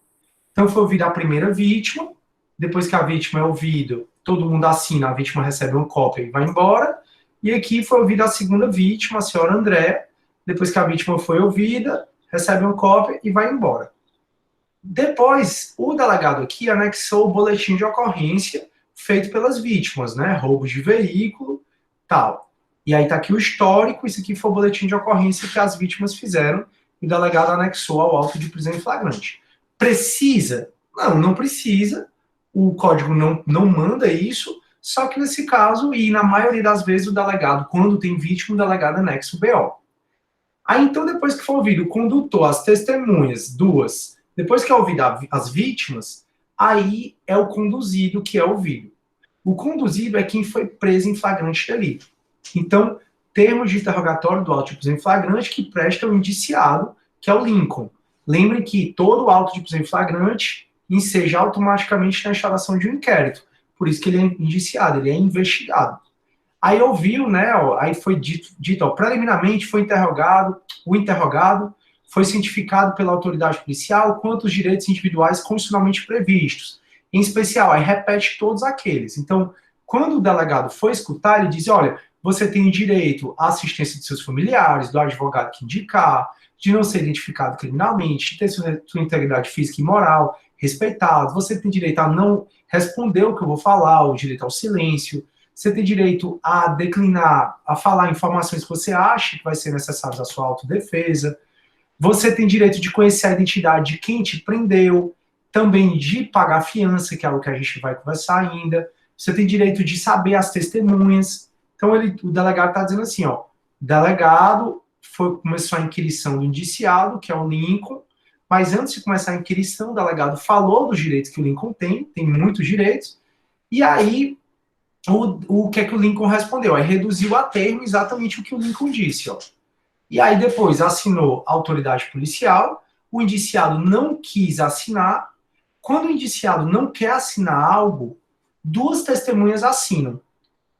Então foi ouvida a primeira vítima, depois que a vítima é ouvida, todo mundo assina, a vítima recebe uma cópia e vai embora, e aqui foi ouvida a segunda vítima, a senhora André, depois que a vítima foi ouvida, recebe uma cópia e vai embora. Depois, o delegado aqui anexou o boletim de ocorrência feito pelas vítimas, né? Roubos de veículo, tal. E aí tá aqui o histórico, isso aqui foi o boletim de ocorrência que as vítimas fizeram e o delegado anexou ao auto de prisão em flagrante. Precisa? Não, não precisa. O código não manda isso, Só que nesse caso, e na maioria das vezes, o delegado, quando tem vítima, o delegado anexa o BO. Aí, então, depois que for ouvido o condutor, as testemunhas, duas, depois que é ouvido as vítimas, aí é o conduzido que é ouvido. O conduzido é quem foi preso em flagrante delito. Então, termos de interrogatório do auto de prisão em flagrante que presta o indiciado, que é o Lincoln. Lembrem que todo auto de prisão em flagrante enseja automaticamente na instalação de um inquérito. Por isso que ele é indiciado, ele é investigado. Aí ouviu, né, aí foi dito preliminarmente foi o interrogado foi cientificado pela autoridade policial quanto os direitos individuais constitucionalmente previstos. Em especial, aí repete todos aqueles. Então, quando o delegado foi escutar, ele diz, olha, você tem direito à assistência de seus familiares, do advogado que indicar, de não ser identificado criminalmente, de ter sua integridade física e moral respeitado, você tem direito a não responder o que eu vou falar, o direito ao silêncio, você tem direito a declinar, a falar informações que você acha que vai ser necessárias à sua autodefesa, você tem direito de conhecer a identidade de quem te prendeu, também de pagar fiança, que é algo que a gente vai conversar ainda, você tem direito de saber as testemunhas. Então, o delegado está dizendo assim, ó, o delegado começou a inquirição do indiciado, que é o Lincoln, mas antes de começar a inquirição, o delegado falou dos direitos que o Lincoln tem muitos direitos, e aí, o que é que o Lincoln respondeu? Aí reduziu a termo exatamente o que o Lincoln disse, ó. E aí depois assinou a autoridade policial, o indiciado não quis assinar, quando o indiciado não quer assinar algo, duas testemunhas assinam.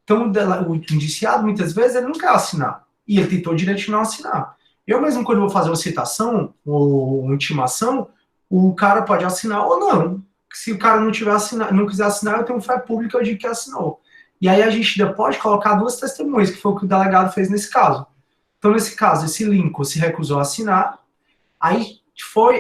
Então, o indiciado, muitas vezes, ele não quer assinar. E ele tem todo o direito de não assinar. Eu mesmo, quando vou fazer uma citação ou intimação, o cara pode assinar ou não. Se o cara não quiser assinar, eu tenho fé pública, eu digo que assinou. E aí a gente ainda pode colocar duas testemunhas, que foi o que o delegado fez nesse caso. Então, nesse caso, esse Lincoln se recusou a assinar, aí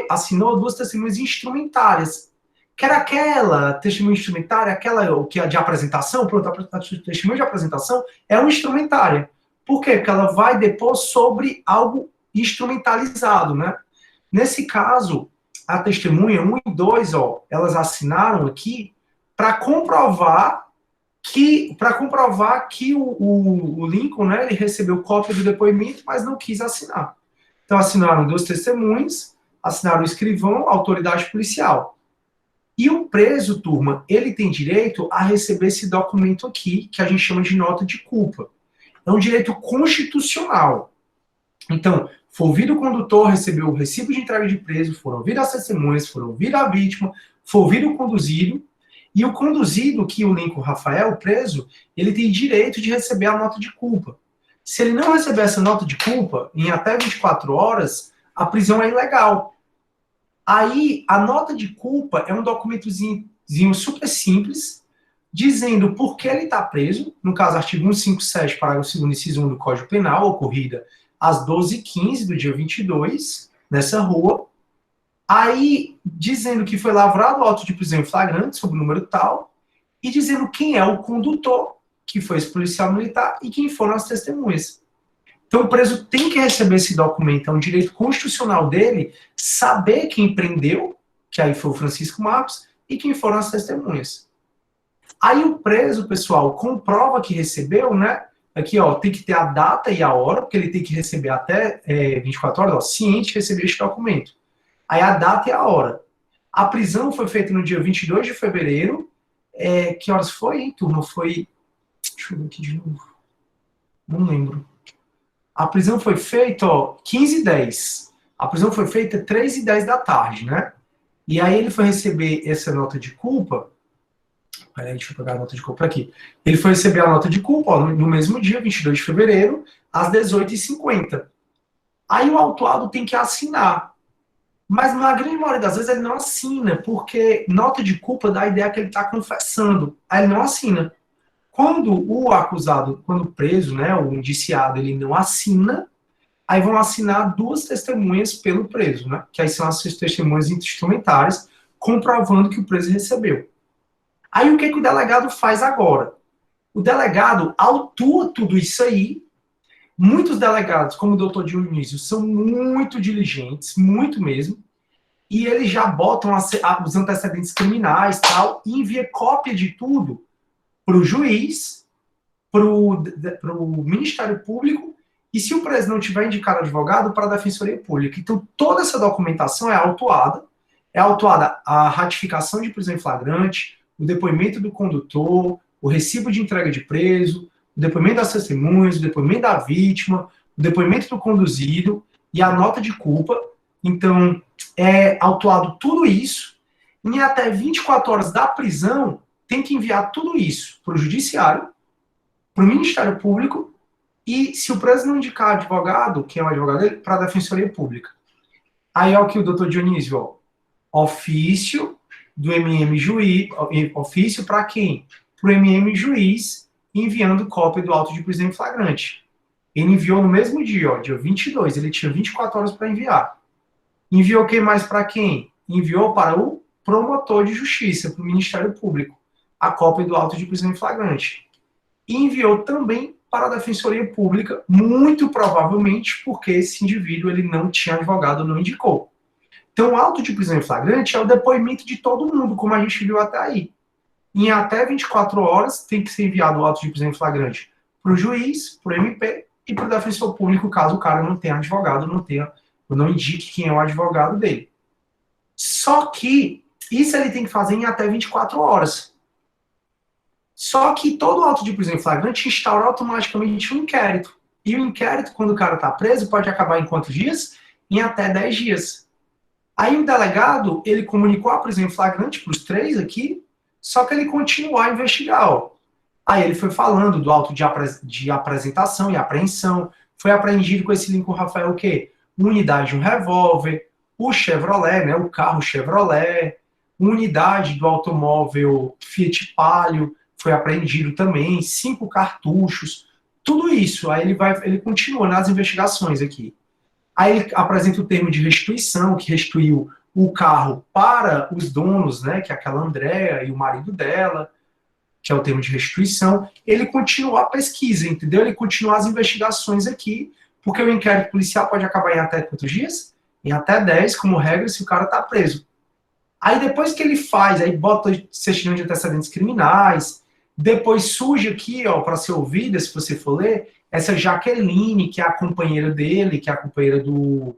assinou duas testemunhas instrumentárias, que era aquela testemunha instrumentária, aquela que é de apresentação, pronto, a testemunha de apresentação é uma instrumentária. Por quê? Porque ela vai depor sobre algo instrumentalizado, né? Nesse caso, a testemunha 1 e 2, ó, elas assinaram aqui para comprovar que o Lincoln, né, ele recebeu cópia do depoimento, mas não quis assinar. Então, assinaram duas testemunhas, assinaram o escrivão, a autoridade policial. E o preso, turma, ele tem direito a receber esse documento aqui, que a gente chama de nota de culpa. É um direito constitucional. Então, foi ouvido o condutor, recebeu o recibo de entrega de preso, foram ouvidas as testemunhas, foram ouvidas a vítima, foi ouvido o conduzido, e o conduzido, que o Lincoln Rafael, preso, ele tem direito de receber a nota de culpa. Se ele não receber essa nota de culpa, em até 24 horas, a prisão é ilegal. Aí, a nota de culpa é um documentozinho super simples, dizendo por que ele está preso, no caso, artigo 157, parágrafo 2º, inciso 1 do Código Penal, ocorrida às 12h15 do dia 22, nessa rua. Aí, dizendo que foi lavrado o auto de prisão em flagrante, sob o número tal, e dizendo quem é o condutor, que foi esse policial militar, e quem foram as testemunhas. Então, o preso tem que receber esse documento, é um direito constitucional dele saber quem prendeu, que aí foi o Francisco Marcos, e quem foram as testemunhas. Aí o preso, pessoal, comprova que recebeu, né? Aqui, ó, tem que ter a data e a hora, porque ele tem que receber até 24 horas, ó, ciente de receber este documento. Aí a data e a hora. A prisão foi feita no dia 22 de fevereiro. Que horas foi, hein, turma? Foi... Deixa eu ver aqui de novo. Não lembro. A prisão foi feita, ó, 15h10. A prisão foi feita 3h10 da tarde, né? E aí ele foi receber essa nota de culpa. Peraí, deixa eu pegar a nota de culpa aqui. Ele foi receber a nota de culpa, ó, no mesmo dia, 22 de fevereiro, às 18h50. Aí o autuado tem que assinar. Mas na grande maioria das vezes ele não assina, porque nota de culpa dá a ideia que ele está confessando. Aí ele não assina. Quando o acusado, quando preso, né, o indiciado, ele não assina, aí vão assinar duas testemunhas pelo preso, né, que aí são as testemunhas instrumentárias, comprovando que o preso recebeu. Aí o que o delegado faz agora? O delegado autua tudo isso aí. Muitos delegados, como o doutor Dionísio, são muito diligentes, muito mesmo, e eles já botam os antecedentes criminais tal, e envia cópia de tudo para o juiz, para o Ministério Público, e se o preso não tiver indicado advogado, para a Defensoria Pública. Então, toda essa documentação é autuada a ratificação de prisão em flagrante, o depoimento do condutor, o recibo de entrega de preso, o depoimento das testemunhas, o depoimento da vítima, o depoimento do conduzido e a nota de culpa. Então, é autuado tudo isso, e em até 24 horas da prisão, tem que enviar tudo isso para o Judiciário, para o Ministério Público, e se o preso não indicar advogado, quem é o advogado dele, para a Defensoria Pública. Aí é o que o doutor Dionísio, ofício do MM juiz, ofício para quem? Para o MM juiz, enviando cópia do auto de prisão em flagrante. Ele enviou no mesmo dia, dia 22, ele tinha 24 horas para enviar. Enviou quem mais para quem? Enviou para o promotor de justiça, para o Ministério Público, a cópia do auto de prisão em flagrante. E enviou também para a Defensoria Pública, muito provavelmente porque esse indivíduo ele não tinha advogado, não indicou. Então, o auto de prisão em flagrante é o depoimento de todo mundo, como a gente viu até aí. Em até 24 horas, tem que ser enviado o auto de prisão em flagrante para o juiz, para o MP e para o defensor público, caso o cara não tenha advogado, não indique quem é o advogado dele. Só que isso ele tem que fazer em até 24 horas. Só que todo auto de prisão em flagrante instaura automaticamente um inquérito. E o inquérito, quando o cara está preso, pode acabar em quantos dias? Em até 10 dias. Aí o delegado, ele comunicou a prisão em flagrante para os 3 aqui, só que ele continuou a investigar. Aí ele foi falando do auto de apresentação e apreensão, foi apreendido com esse Lincoln Rafael o quê? Unidade de um revólver, o Chevrolet, né, o carro Chevrolet, unidade do automóvel Fiat Palio, foi apreendido também, 5 cartuchos, tudo isso. Aí ele continua nas investigações aqui. Aí ele apresenta o termo de restituição, que restituiu o carro para os donos, né, que é aquela Andréa e o marido dela, que é o termo de restituição. Ele continua a pesquisa, entendeu? Ele continua as investigações aqui, porque o inquérito policial pode acabar em até quantos dias? Em até 10, como regra, se o cara está preso. Aí depois que ele faz, aí bota certidão de antecedentes criminais, depois surge aqui, para ser ouvida, se você for ler, essa Jaqueline, que é a companheira dele, que é a companheira do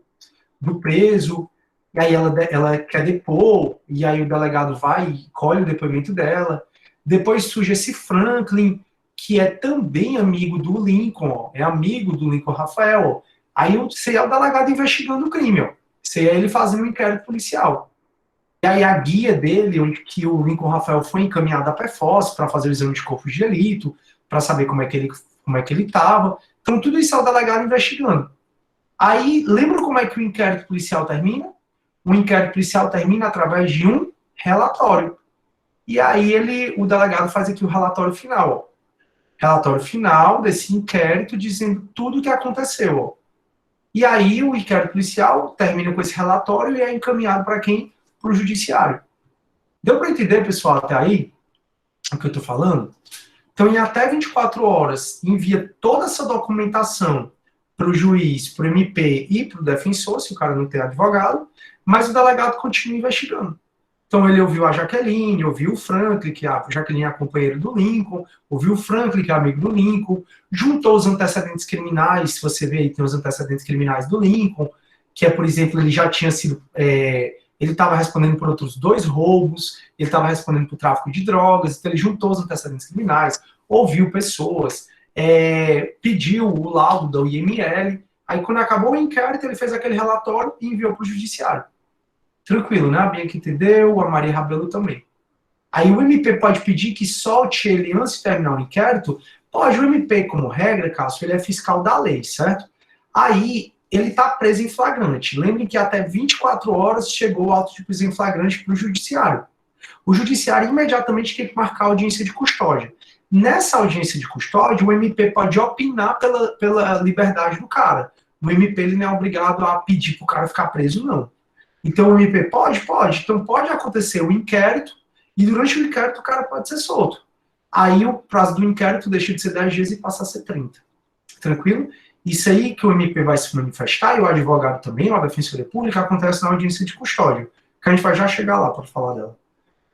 preso, e aí ela quer depor, e aí o delegado vai e colhe o depoimento dela. Depois surge esse Franklin, que é também amigo do Lincoln, é amigo do Lincoln Rafael. Aí você é o delegado investigando o crime, você é ele fazendo um inquérito policial. E aí a guia dele, onde que o Lincoln Rafael foi encaminhado à PFOS para fazer o exame de corpo de delito, para saber como é que ele estava. Então tudo isso é o delegado investigando. Aí, lembra como é que o inquérito policial termina? O inquérito policial termina através de um relatório. E aí o delegado faz aqui o relatório final. Relatório final desse inquérito dizendo tudo o que aconteceu. E aí o inquérito policial termina com esse relatório e é encaminhado para quem? Para o judiciário. Deu para entender, pessoal, até aí o que eu estou falando? Então, em até 24 horas, envia toda essa documentação para o juiz, para o MP e para o defensor, se o cara não tem advogado, mas o delegado continua investigando. Então, ele ouviu a Jaqueline, ouviu o Franklin, que a Jaqueline é a companheira do Lincoln, ouviu o Franklin, que é amigo do Lincoln, juntou os antecedentes criminais, se você ver aí, tem os antecedentes criminais do Lincoln, que é, por exemplo, ele já tinha sido... ele estava respondendo por outros 2 roubos, ele estava respondendo por tráfico de drogas, então ele juntou os antecedentes criminais, ouviu pessoas, pediu o laudo da IML, aí quando acabou o inquérito, ele fez aquele relatório e enviou para o judiciário. Tranquilo, né? A Bianca entendeu, a Maria Rabelo também. Aí o MP pode pedir que solte ele antes de terminar o inquérito? Pode, o MP, como regra, Cássio, ele é fiscal da lei, certo? Aí ele está preso em flagrante. Lembrem que até 24 horas chegou o auto de prisão em flagrante para o judiciário. O judiciário imediatamente tem que marcar a audiência de custódia. Nessa audiência de custódia, o MP pode opinar pela liberdade do cara. O MP ele não é obrigado a pedir para o cara ficar preso, não. Então o MP pode? Pode. Então pode acontecer o inquérito e durante o inquérito o cara pode ser solto. Aí o prazo do inquérito deixa de ser 10 dias e passa a ser 30. Tranquilo? Isso aí que o MP vai se manifestar e o advogado também, ou a Defensoria Pública, acontece na audiência de custódia, que a gente vai já chegar lá para falar dela.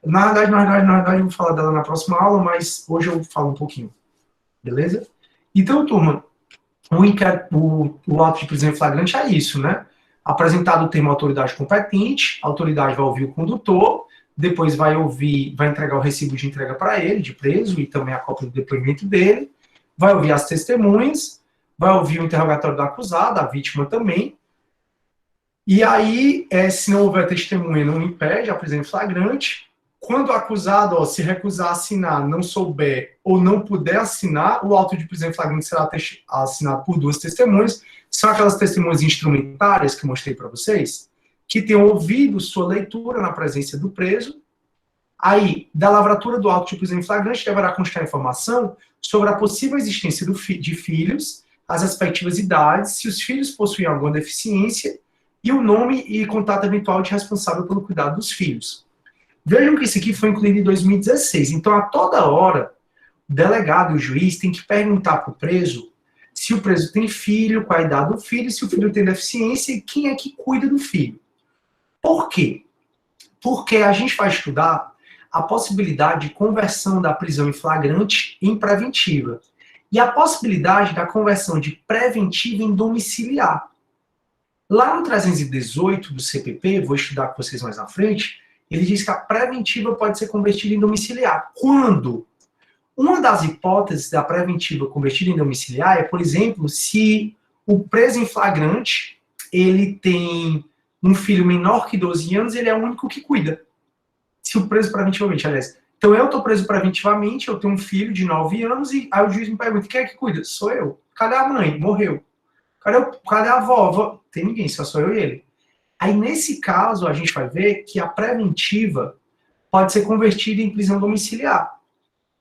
Na verdade, eu vou falar dela na próxima aula, mas hoje eu falo um pouquinho. Beleza? Então, turma, o auto de prisão em flagrante é isso, né? Apresentado o termo autoridade competente, a autoridade vai ouvir o condutor, depois vai entregar o recibo de entrega para ele, de preso, e também a cópia do depoimento dele, vai ouvir as testemunhas, vai ouvir o interrogatório do acusado, a vítima também, e aí, se não houver testemunha, não impede a prisão em flagrante. Quando o acusado se recusar a assinar, não souber ou não puder assinar, o auto de prisão em flagrante será assinado por 2 testemunhas. São aquelas testemunhas instrumentárias que eu mostrei para vocês, que tenham ouvido sua leitura na presença do preso. Aí, da lavratura do auto de prisão em flagrante, deverá constar informação sobre a possível existência de filhos, as respectivas idades, se os filhos possuem alguma deficiência, e o nome e contato eventual de responsável pelo cuidado dos filhos. Vejam que isso aqui foi incluído em 2016. Então, a toda hora, o delegado e o juiz têm que perguntar para o preso se o preso tem filho, qual a idade do filho, se o filho tem deficiência e quem é que cuida do filho. Por quê? Porque a gente vai estudar a possibilidade de conversão da prisão em flagrante em preventiva e a possibilidade da conversão de preventiva em domiciliar. Lá no 318 do CPP, vou estudar com vocês mais à frente, ele diz que a preventiva pode ser convertida em domiciliar. Quando? Uma das hipóteses da preventiva convertida em domiciliar é, por exemplo, se o preso em flagrante, ele tem um filho menor que 12 anos, ele é o único que cuida. Se o preso preventivamente, aliás. Então eu estou preso preventivamente, eu tenho um filho de 9 anos, e aí o juiz me pergunta, quem é que cuida? Sou eu. Cadê a mãe? Morreu. Cadê a avó? Tem ninguém, só sou eu e ele. Aí, nesse caso, a gente vai ver que a preventiva pode ser convertida em prisão domiciliar.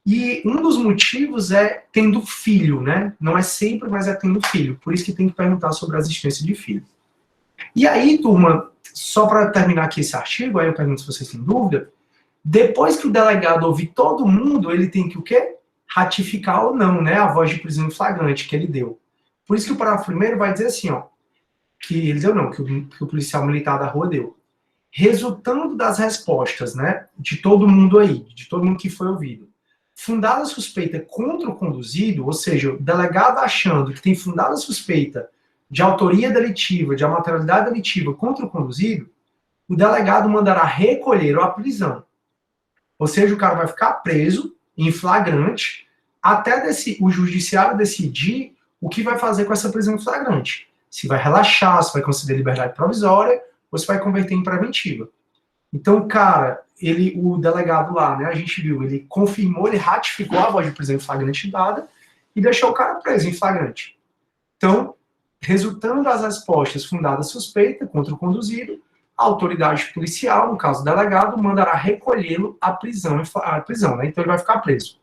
E um dos motivos é tendo filho, né? Não é sempre, mas é tendo filho. Por isso que tem que perguntar sobre a existência de filho. E aí, turma, só para terminar aqui esse artigo, aí eu pergunto se vocês têm dúvida, depois que o delegado ouvir todo mundo, ele tem que o quê? Ratificar ou não, né? A voz de prisão em flagrante que ele deu. Por isso que o parágrafo primeiro vai dizer assim, ó, que ele deu não, que o policial militar da rua deu. Resultando das respostas, né, de todo mundo aí, de todo mundo que foi ouvido, fundada suspeita contra o conduzido, ou seja, o delegado achando que tem fundada suspeita de autoria delitiva, de amatorialidade delitiva contra o conduzido, o delegado mandará recolher a prisão. Ou seja, o cara vai ficar preso em flagrante até o judiciário decidir o que vai fazer com essa prisão em flagrante. Se vai relaxar, se vai conceder liberdade provisória, ou se vai converter em preventiva. Então, cara, o delegado lá, né, a gente viu, ele confirmou, ele ratificou a voz de prisão em flagrante dada e deixou o cara preso em flagrante. Então, resultando das respostas fundadas suspeita contra o conduzido, a autoridade policial, no caso o delegado, mandará recolhê-lo à prisão, né, então ele vai ficar preso.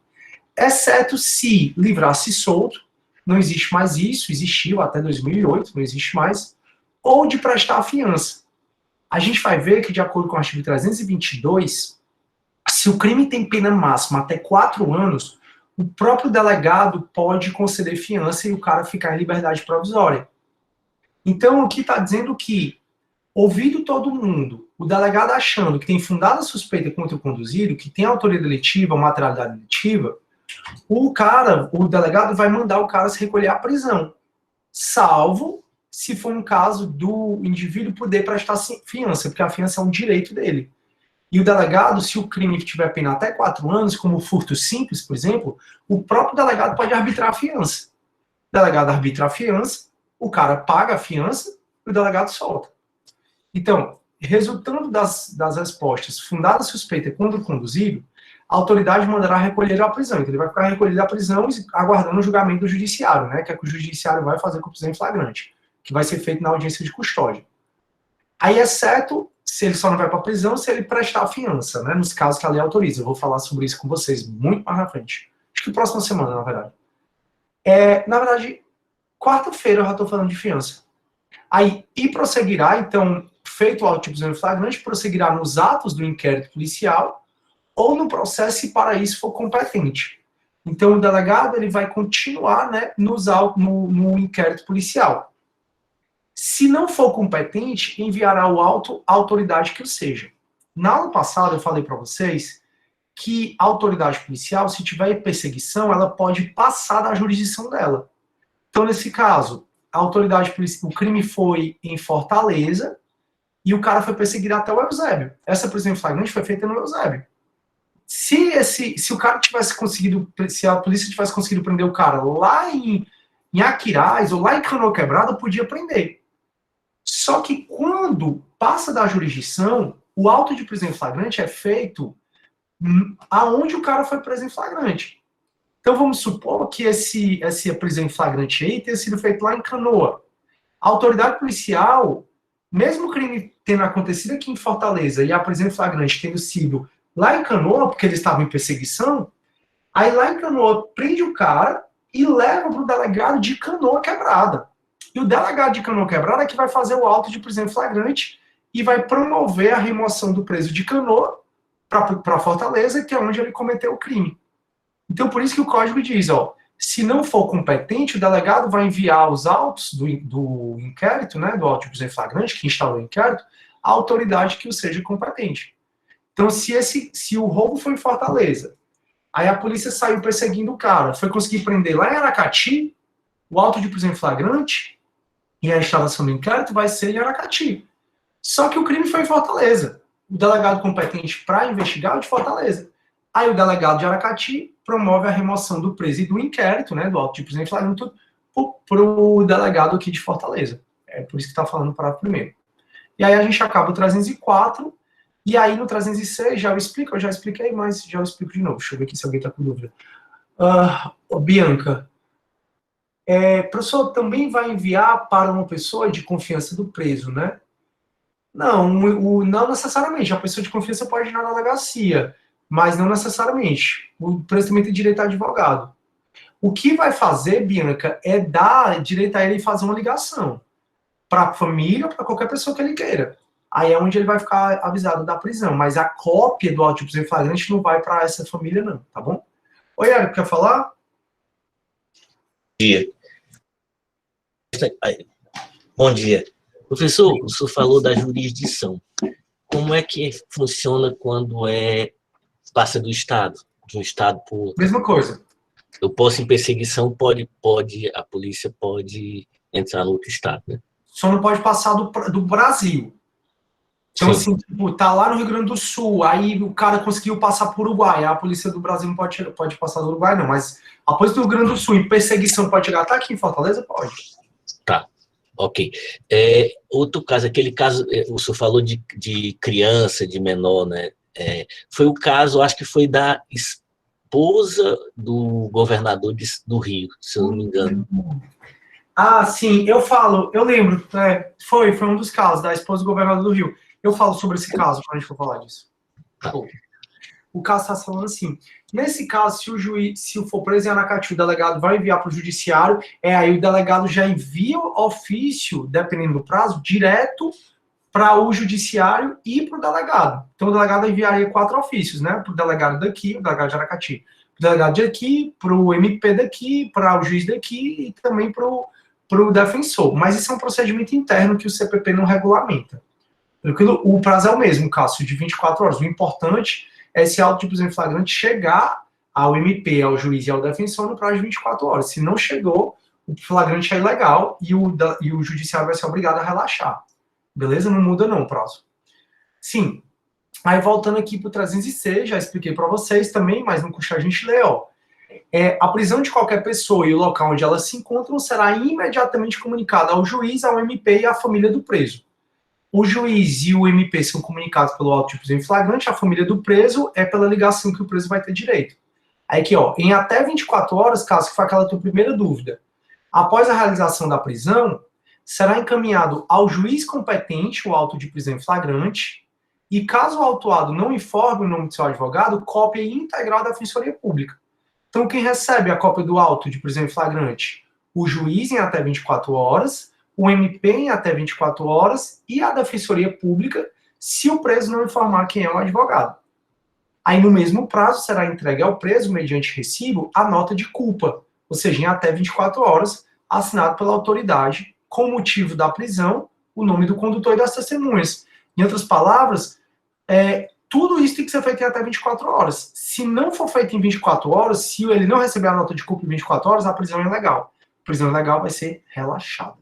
Exceto se livrar-se solto, não existe mais isso, existiu até 2008, não existe mais, ou de prestar a fiança. A gente vai ver que, de acordo com o artigo 322, se o crime tem pena máxima até 4 anos, o próprio delegado pode conceder fiança e o cara ficar em liberdade provisória. Então, aqui está dizendo que, ouvido todo mundo, o delegado achando que tem fundada suspeita contra o conduzido, que tem autoria delitiva ou materialidade delitiva, o delegado vai mandar o cara se recolher à prisão, salvo se for um caso do indivíduo poder prestar fiança, porque a fiança é um direito dele. E o delegado, se o crime tiver pena até 4 anos, como furto simples, por exemplo, o próprio delegado pode arbitrar a fiança. O delegado arbitra a fiança, o cara paga a fiança e o delegado solta. Então, resultando das respostas fundadas suspeita contra o conduzido, a autoridade mandará recolher a prisão. Então, ele vai ficar recolhido à prisão e aguardando o julgamento do judiciário, né? Que é que o judiciário vai fazer com a prisão em flagrante, que vai ser feito na audiência de custódia. Aí, exceto se ele só não vai para a prisão se ele prestar a fiança, né? Nos casos que a lei autoriza. Eu vou falar sobre isso com vocês muito mais na frente. Acho que próxima semana, na verdade. Na verdade, quarta-feira eu já estou falando de fiança. Aí, e prosseguirá, então, feito o auto de prisão em flagrante, prosseguirá nos atos do inquérito policial ou no processo, se para isso for competente. Então, o delegado ele vai continuar, né, no inquérito policial. Se não for competente, enviará o auto à autoridade que o seja. Na aula passada eu falei para vocês que a autoridade policial, se tiver perseguição, ela pode passar da jurisdição dela. Então, nesse caso, a autoridade policial, o crime foi em Fortaleza e o cara foi perseguido até o Eusébio. Essa prisão em flagrante foi feita no Eusébio. Se o cara tivesse conseguido, se a polícia tivesse conseguido prender o cara lá em Aquiraz ou lá em Canoa Quebrada, podia prender. Só que quando passa da jurisdição, o auto de prisão em flagrante é feito aonde o cara foi preso em flagrante. Então vamos supor que essa prisão em flagrante aí tenha sido feito lá em Canoa. A autoridade policial, mesmo o crime tendo acontecido aqui em Fortaleza e a prisão em flagrante tendo sido lá em Canoa, porque eles estavam em perseguição, aí lá em Canoa prende o cara e leva para o delegado de Canoa Quebrada. E o delegado de Canoa Quebrada é que vai fazer o auto de prisão em flagrante e vai promover a remoção do preso de Canoa para Fortaleza, que é onde ele cometeu o crime. Então, por isso que o código diz, ó, se não for competente, o delegado vai enviar os autos do inquérito, né, do auto de prisão em flagrante, que instalou o inquérito, à autoridade que o seja competente. Então, se o roubo foi em Fortaleza, aí a polícia saiu perseguindo o cara, foi conseguir prender lá em Aracati, o auto de prisão em flagrante e a instalação do inquérito vai ser em Aracati. Só que o crime foi em Fortaleza. O delegado competente para investigar é o de Fortaleza. Aí o delegado de Aracati promove a remoção do preso e do inquérito, né, do auto de prisão em flagrante, para o delegado aqui de Fortaleza. É por isso que está falando para o primeiro. E aí a gente acaba o 304, e aí no 306 eu já expliquei, mas já eu explico de novo. Deixa eu ver aqui se alguém está com dúvida. Bianca, professor, também vai enviar para uma pessoa de confiança do preso, né? Não, não necessariamente. A pessoa de confiança pode ir na delegacia, mas não necessariamente. O preso também tem direito a advogado. O que vai fazer, Bianca, é dar direito a ele fazer uma ligação para a família ou para qualquer pessoa que ele queira. Aí é onde ele vai ficar avisado da prisão. Mas a cópia do auto de prisão em flagrante não vai para essa família, não, tá bom? Oi, Érico, quer falar? Dia. Bom dia. Professor, o senhor falou da jurisdição. Como é que funciona quando passa do Estado? De um Estado para o outro? Mesma coisa. Eu posso, em perseguição, a polícia pode entrar no outro Estado, né? Só não pode passar do Brasil. Então, Sim. assim, tipo, tá lá no Rio Grande do Sul, aí o cara conseguiu passar por Uruguai, a polícia do Brasil não pode passar do Uruguai, não, mas a polícia do Rio Grande do Sul, em perseguição, pode chegar até aqui em Fortaleza? Pode. Tá, ok. Outro caso, aquele caso, o senhor falou de criança, de menor, né? Foi o caso, acho que foi da esposa do governador do Rio, se eu não me engano. Ah, sim, eu lembro, foi um dos casos da esposa do governador do Rio. Eu falo sobre esse caso quando a gente for falar disso. Tá. O caso está falando assim, nesse caso, se for preso em Aracati, o delegado vai enviar para o judiciário, aí o delegado já envia o ofício, dependendo do prazo, direto para o judiciário e para o delegado. Então o delegado enviaria 4 ofícios, né? Para o delegado daqui, o delegado de Aracati, para o delegado daqui, para o MP daqui, para o juiz daqui e também para o defensor. Mas isso é um procedimento interno que o CPP não regulamenta. O prazo é o mesmo, Cássio, de 24 horas. O importante é esse auto de prisão em flagrante chegar ao MP, ao juiz e ao defensor no prazo de 24 horas. Se não chegou, o flagrante é ilegal e o judiciário vai ser obrigado a relaxar. Beleza? Não muda não o prazo. Sim. Aí voltando aqui para o 306, já expliquei para vocês também, mas não custa a gente ler, ó. A prisão de qualquer pessoa e o local onde ela se encontra será imediatamente comunicada ao juiz, ao MP e à família do preso. O juiz e o MP são comunicados pelo auto de prisão em flagrante, a família do preso é pela ligação que o preso vai ter direito. Aí aqui, ó, em até 24 horas, caso que foi aquela tua primeira dúvida, após a realização da prisão, será encaminhado ao juiz competente o auto de prisão em flagrante e, caso o autuado não informe o nome do seu advogado, cópia integral da Defensoria Pública. Então, quem recebe a cópia do auto de prisão em flagrante? O juiz em até 24 horas, o MP em até 24 horas e a Defensoria Pública, se o preso não informar quem é o advogado. Aí, no mesmo prazo, será entregue ao preso, mediante recibo, a nota de culpa, ou seja, em até 24 horas, assinado pela autoridade, com motivo da prisão, o nome do condutor e das testemunhas. Em outras palavras, Tudo isso tem que ser feito em até 24 horas. Se não for feito em 24 horas, se ele não receber a nota de culpa em 24 horas, a prisão é ilegal. A prisão ilegal vai ser relaxada.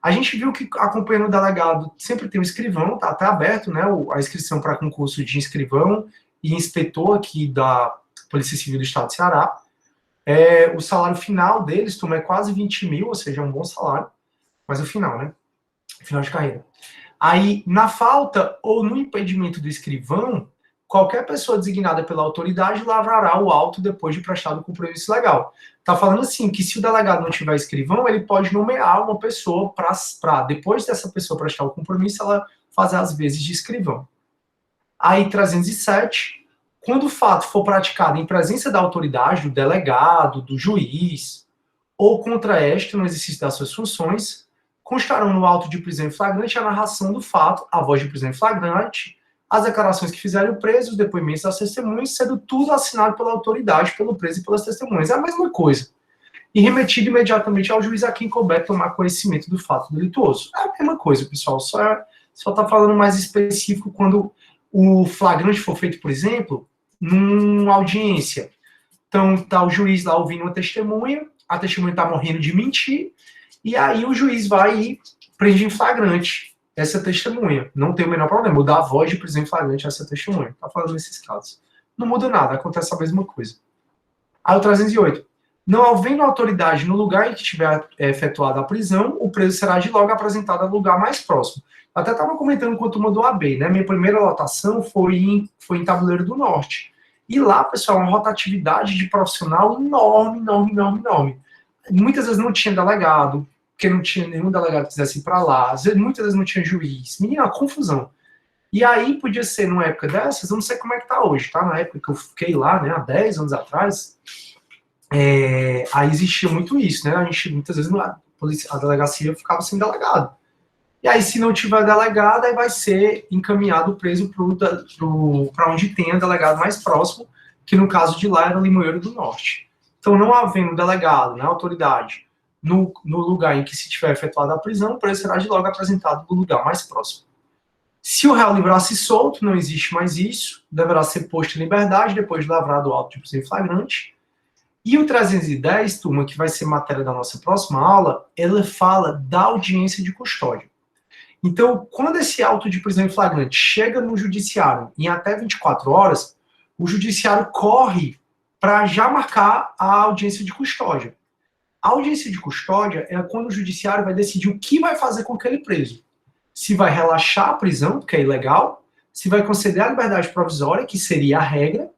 A gente viu que acompanhando o delegado sempre tem um escrivão, tá até aberto, né, a inscrição para concurso de escrivão e inspetor aqui da Polícia Civil do Estado de Ceará. O salário final deles, é quase 20 mil, ou seja, é um bom salário. Mas o final, né? Final de carreira. Aí, na falta ou no impedimento do escrivão, qualquer pessoa designada pela autoridade lavrará o auto depois de prestado o compromisso legal. Tá falando assim, que se o delegado não tiver escrivão, ele pode nomear uma pessoa para depois dessa pessoa prestar o compromisso, ela fazer as vezes de escrivão. Aí, 307, quando o fato for praticado em presença da autoridade, do delegado, do juiz, ou contra este no exercício das suas funções, constarão no auto de prisão em flagrante a narração do fato, a voz de prisão em flagrante, as declarações que fizeram o preso, os depoimentos das testemunhas, sendo tudo assinado pela autoridade, pelo preso e pelas testemunhas. É a mesma coisa. E remetido imediatamente ao juiz a quem couber tomar conhecimento do fato delituoso. É a mesma coisa, pessoal. Só está falando mais específico quando o flagrante for feito, por exemplo, numa audiência. Então, está o juiz lá ouvindo uma testemunha, a testemunha está morrendo de mentir, e aí o juiz vai e prende em flagrante essa testemunha. Não tem o menor problema. Mudar a voz de prisão em flagrante a essa testemunha. Está falando nesses casos. Não muda nada, acontece a mesma coisa. Aí o 308. Não havendo autoridade no lugar em que tiver efetuada a prisão, o preso será de logo apresentado ao lugar mais próximo. Eu até estava comentando com a turma do AB, né? Minha primeira lotação foi em Tabuleiro do Norte. E lá, pessoal, uma rotatividade de profissional enorme. Muitas vezes não tinha delegado, porque não tinha nenhum delegado que quisesse ir para lá. Muitas vezes não tinha juiz. Menina, confusão. E aí podia ser, numa época dessas, eu não sei como é que tá hoje, tá? Na época que eu fiquei lá, né, há 10 anos atrás, aí existia muito isso, né? A gente, muitas vezes, a delegacia ficava sem delegado. E aí, se não tiver delegado, aí vai ser encaminhado o preso para onde tenha delegado mais próximo, que no caso de lá era o Limoeiro do Norte. Então, não havendo delegado, né, autoridade, no lugar em que se tiver efetuada a prisão, o preso será de logo apresentado no lugar mais próximo. Se o réu livrar-se solto, não existe mais isso, deverá ser posto em liberdade depois de lavrado o auto de prisão em flagrante. E o 310, turma, que vai ser matéria da nossa próxima aula, ela fala da audiência de custódia. Então, quando esse auto de prisão em flagrante chega no judiciário em até 24 horas, o judiciário corre para já marcar a audiência de custódia. A audiência de custódia é quando o judiciário vai decidir o que vai fazer com aquele preso. Se vai relaxar a prisão, que é ilegal, se vai conceder a liberdade provisória, que seria a regra,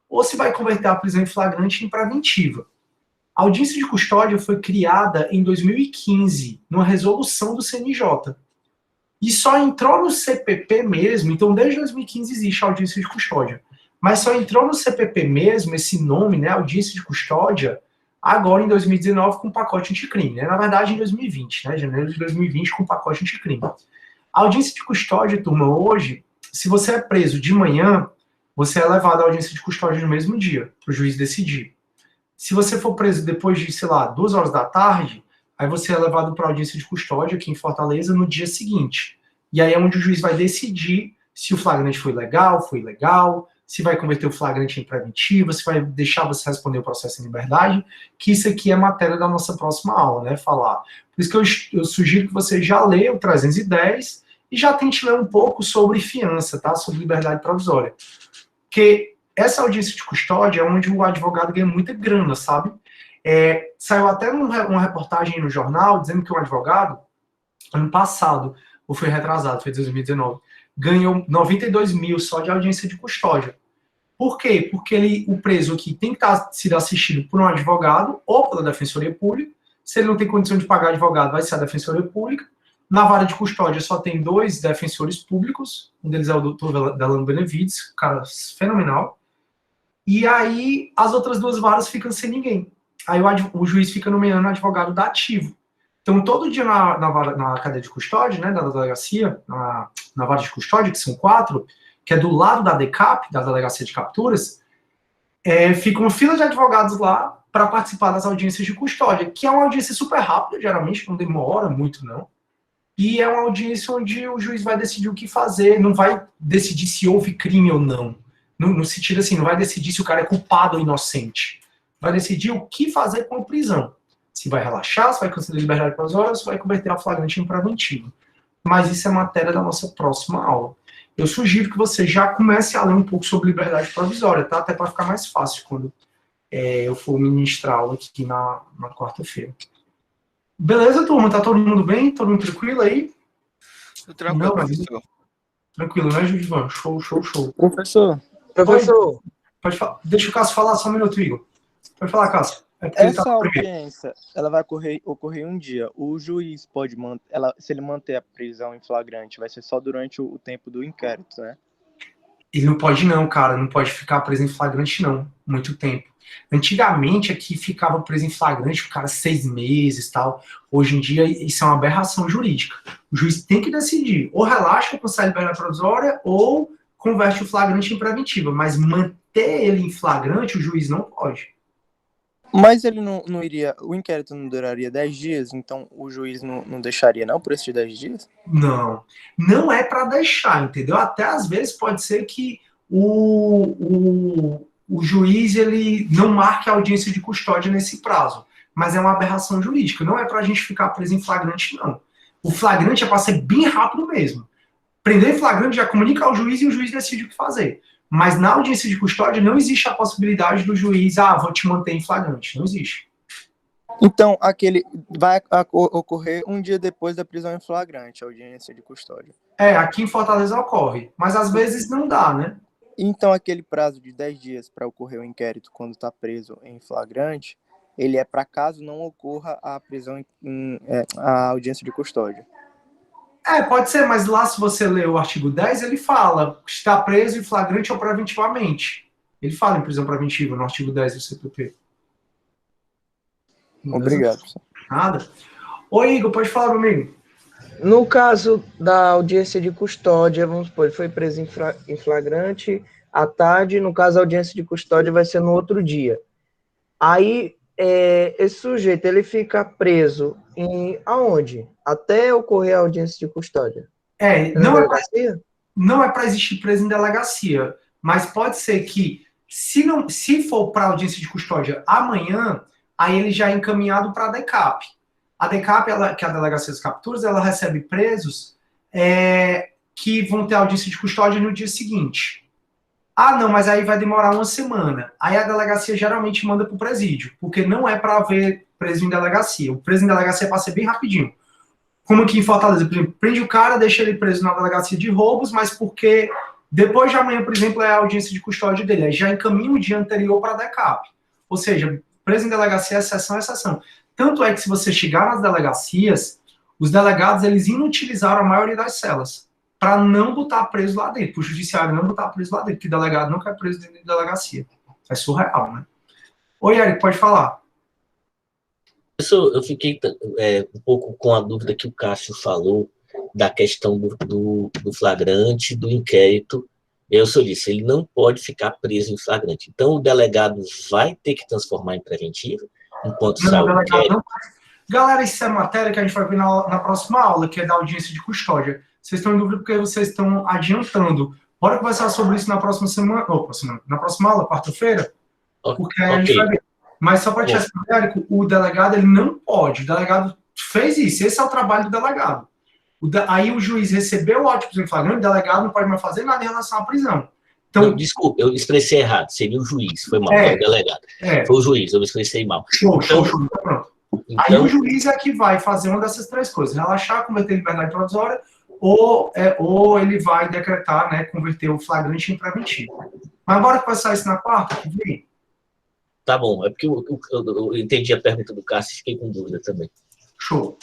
ou se vai converter a prisão em flagrante em preventiva. A audiência de custódia foi criada em 2015, numa resolução do CNJ. E só entrou no CPP mesmo, então desde 2015 existe a audiência de custódia, mas só entrou no CPP mesmo, esse nome, né, audiência de custódia, agora em 2019 com o pacote anticrime, né? Na verdade em 2020, né, janeiro de 2020 com o pacote anticrime. A audiência de custódia, turma, hoje, se você é preso de manhã, você é levado à audiência de custódia no mesmo dia, para o juiz decidir. Se você for preso depois de, 2 horas da tarde, aí você é levado para a audiência de custódia aqui em Fortaleza no dia seguinte. E aí é onde o juiz vai decidir se o flagrante foi legal, foi ilegal, se vai converter o flagrante em preventiva, se vai deixar você responder o processo em liberdade, que isso aqui é matéria da nossa próxima aula, né, falar. Por isso que eu sugiro que você já leia o 310 e já tente ler um pouco sobre fiança, tá, sobre liberdade provisória. Porque essa audiência de custódia é onde o advogado ganha muita grana, sabe? Saiu até uma reportagem no jornal dizendo que um advogado, ano passado, ou foi retrasado, foi 2019, ganhou 92 mil só de audiência de custódia. Por quê? Porque o preso aqui tem que estar sido assistido por um advogado ou pela Defensoria Pública. Se ele não tem condição de pagar advogado, vai ser a Defensoria Pública. Na vara de custódia só tem 2 defensores públicos, um deles é o doutor Delano Benevides, cara fenomenal. E aí as outras 2 varas ficam sem ninguém. Aí o juiz fica nomeando advogado dativo. Então, todo dia na cadeia de custódia, né, da delegacia, na vara de custódia, que são 4, que é do lado da DECAP, da Delegacia de Capturas, fica uma fila de advogados lá para participar das audiências de custódia, que é uma audiência super rápida, geralmente não demora muito, não. e é uma audiência onde o juiz vai decidir o que fazer, não vai decidir se houve crime ou não. No sentido assim, não vai decidir se o cara é culpado ou inocente. Vai decidir o que fazer com a prisão. Se vai relaxar, se vai conceder liberdade provisória, se vai converter a flagrante em preventivo. Mas isso é matéria da nossa próxima aula. Eu sugiro que você já comece a ler um pouco sobre liberdade provisória, tá? Até para ficar mais fácil quando eu for ministrar aula aqui na quarta-feira. Beleza, turma? Tá todo mundo bem? Todo mundo tranquilo aí? Tudo tranquilo, Não, professor. Tranquilo, né, Judivan? Show, show, show. Professor, Pode falar. Deixa o Cássio falar só um minuto, Igor. Pode falar, Cássio. É porque ele tá essa primeiro. audiência, ela vai ocorrer um dia. O juiz pode manter, se ele manter a prisão em flagrante, vai ser só durante o tempo do inquérito, né? Ele não pode não, cara. Não pode ficar preso em flagrante, não. Muito tempo. Antigamente, aqui ficava preso em flagrante, o cara 6 meses e tal. Hoje em dia, isso é uma aberração jurídica. O juiz tem que decidir. Ou relaxa com a liberdade provisória, ou converte o flagrante em preventiva. Mas manter ele em flagrante, o juiz não pode. Mas ele não iria, o inquérito não duraria 10 dias, então o juiz não deixaria não por esses 10 dias? Não. Não é para deixar, entendeu? Até às vezes pode ser que o juiz ele não marque a audiência de custódia nesse prazo. Mas é uma aberração jurídica. Não é para a gente ficar preso em flagrante, não. O flagrante é para ser bem rápido mesmo. Prender em flagrante já comunica ao juiz e o juiz decide o que fazer. Mas na audiência de custódia não existe a possibilidade do juiz, vou te manter em flagrante. Não existe. Então, aquele vai ocorrer um dia depois da prisão em flagrante, a audiência de custódia. Aqui em Fortaleza ocorre. Mas às vezes não dá, né? Então, aquele prazo de 10 dias para ocorrer o inquérito quando está preso em flagrante, ele é para caso não ocorra a prisão, a audiência de custódia. Pode ser, mas lá se você ler o artigo 10, ele fala está preso em flagrante ou preventivamente. Ele fala em prisão preventiva no artigo 10 do CPP. Obrigado. Nada. Oi, Igor, pode falar comigo. No caso da audiência de custódia, vamos supor, ele foi preso em flagrante à tarde, no caso a audiência de custódia vai ser no outro dia. Aí, esse sujeito, ele fica preso aonde? Até ocorrer a audiência de custódia? Não é para existir preso em delegacia, mas pode ser que, se for para audiência de custódia amanhã, aí ele já é encaminhado para a DECAP. A DECAP, que é a Delegacia das Capturas, ela recebe presos que vão ter audiência de custódia no dia seguinte. Não, mas aí vai demorar uma semana. Aí a delegacia geralmente manda para o presídio, porque não é para haver preso em delegacia. O preso em delegacia é para ser bem rapidinho. Como aqui em Fortaleza, por exemplo, prende o cara, deixa ele preso na delegacia de roubos, mas porque depois de amanhã, por exemplo, é a audiência de custódia dele. Aí já encaminha o dia anterior para a DECAP. Ou seja, preso em delegacia é exceção, é exceção. Tanto é que se você chegar nas delegacias, os delegados, eles inutilizaram a maioria das celas para não botar preso lá dentro, para o judiciário não botar preso lá dentro, porque o delegado não quer preso dentro da delegacia. É surreal, né? Oi, Eric, pode falar. Eu fiquei um pouco com a dúvida que o Cássio falou da questão do flagrante, do inquérito. Eu só disse, ele não pode ficar preso em flagrante. Então, o delegado vai ter que transformar em preventivo, enquanto sai o inquérito. Não. Galera, isso é matéria que a gente vai ver na próxima aula, que é da audiência de custódia. Vocês estão em dúvida porque vocês estão adiantando. Bora conversar sobre isso na próxima semana, na próxima aula, quarta-feira? Porque aí a gente vai ver. Mas só para te responder, Érico, o delegado ele não pode. O delegado fez isso. Esse é o trabalho do delegado. Aí o juiz recebeu o auto de prisão em flagrante, o delegado não pode mais fazer nada em relação à prisão. Então, não, desculpa, eu expressei errado. Seria o juiz, foi mal, foi o delegado. Foi o juiz, eu me expressei mal. Show. Pronto. Então, aí o juiz é que vai fazer uma dessas três coisas: relaxar, converter em liberdade provisória, ou ele vai decretar, né, converter o flagrante em preventivo. Mas bora passar isso na quarta, que vem? Tá bom, é porque eu entendi a pergunta do Cássio e fiquei com dúvida também. Show.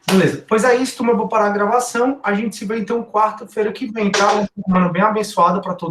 Beleza. Pois é isso, turma, eu vou parar a gravação. A gente se vê então quarta-feira que vem, tá? Uma semana bem abençoada para todos.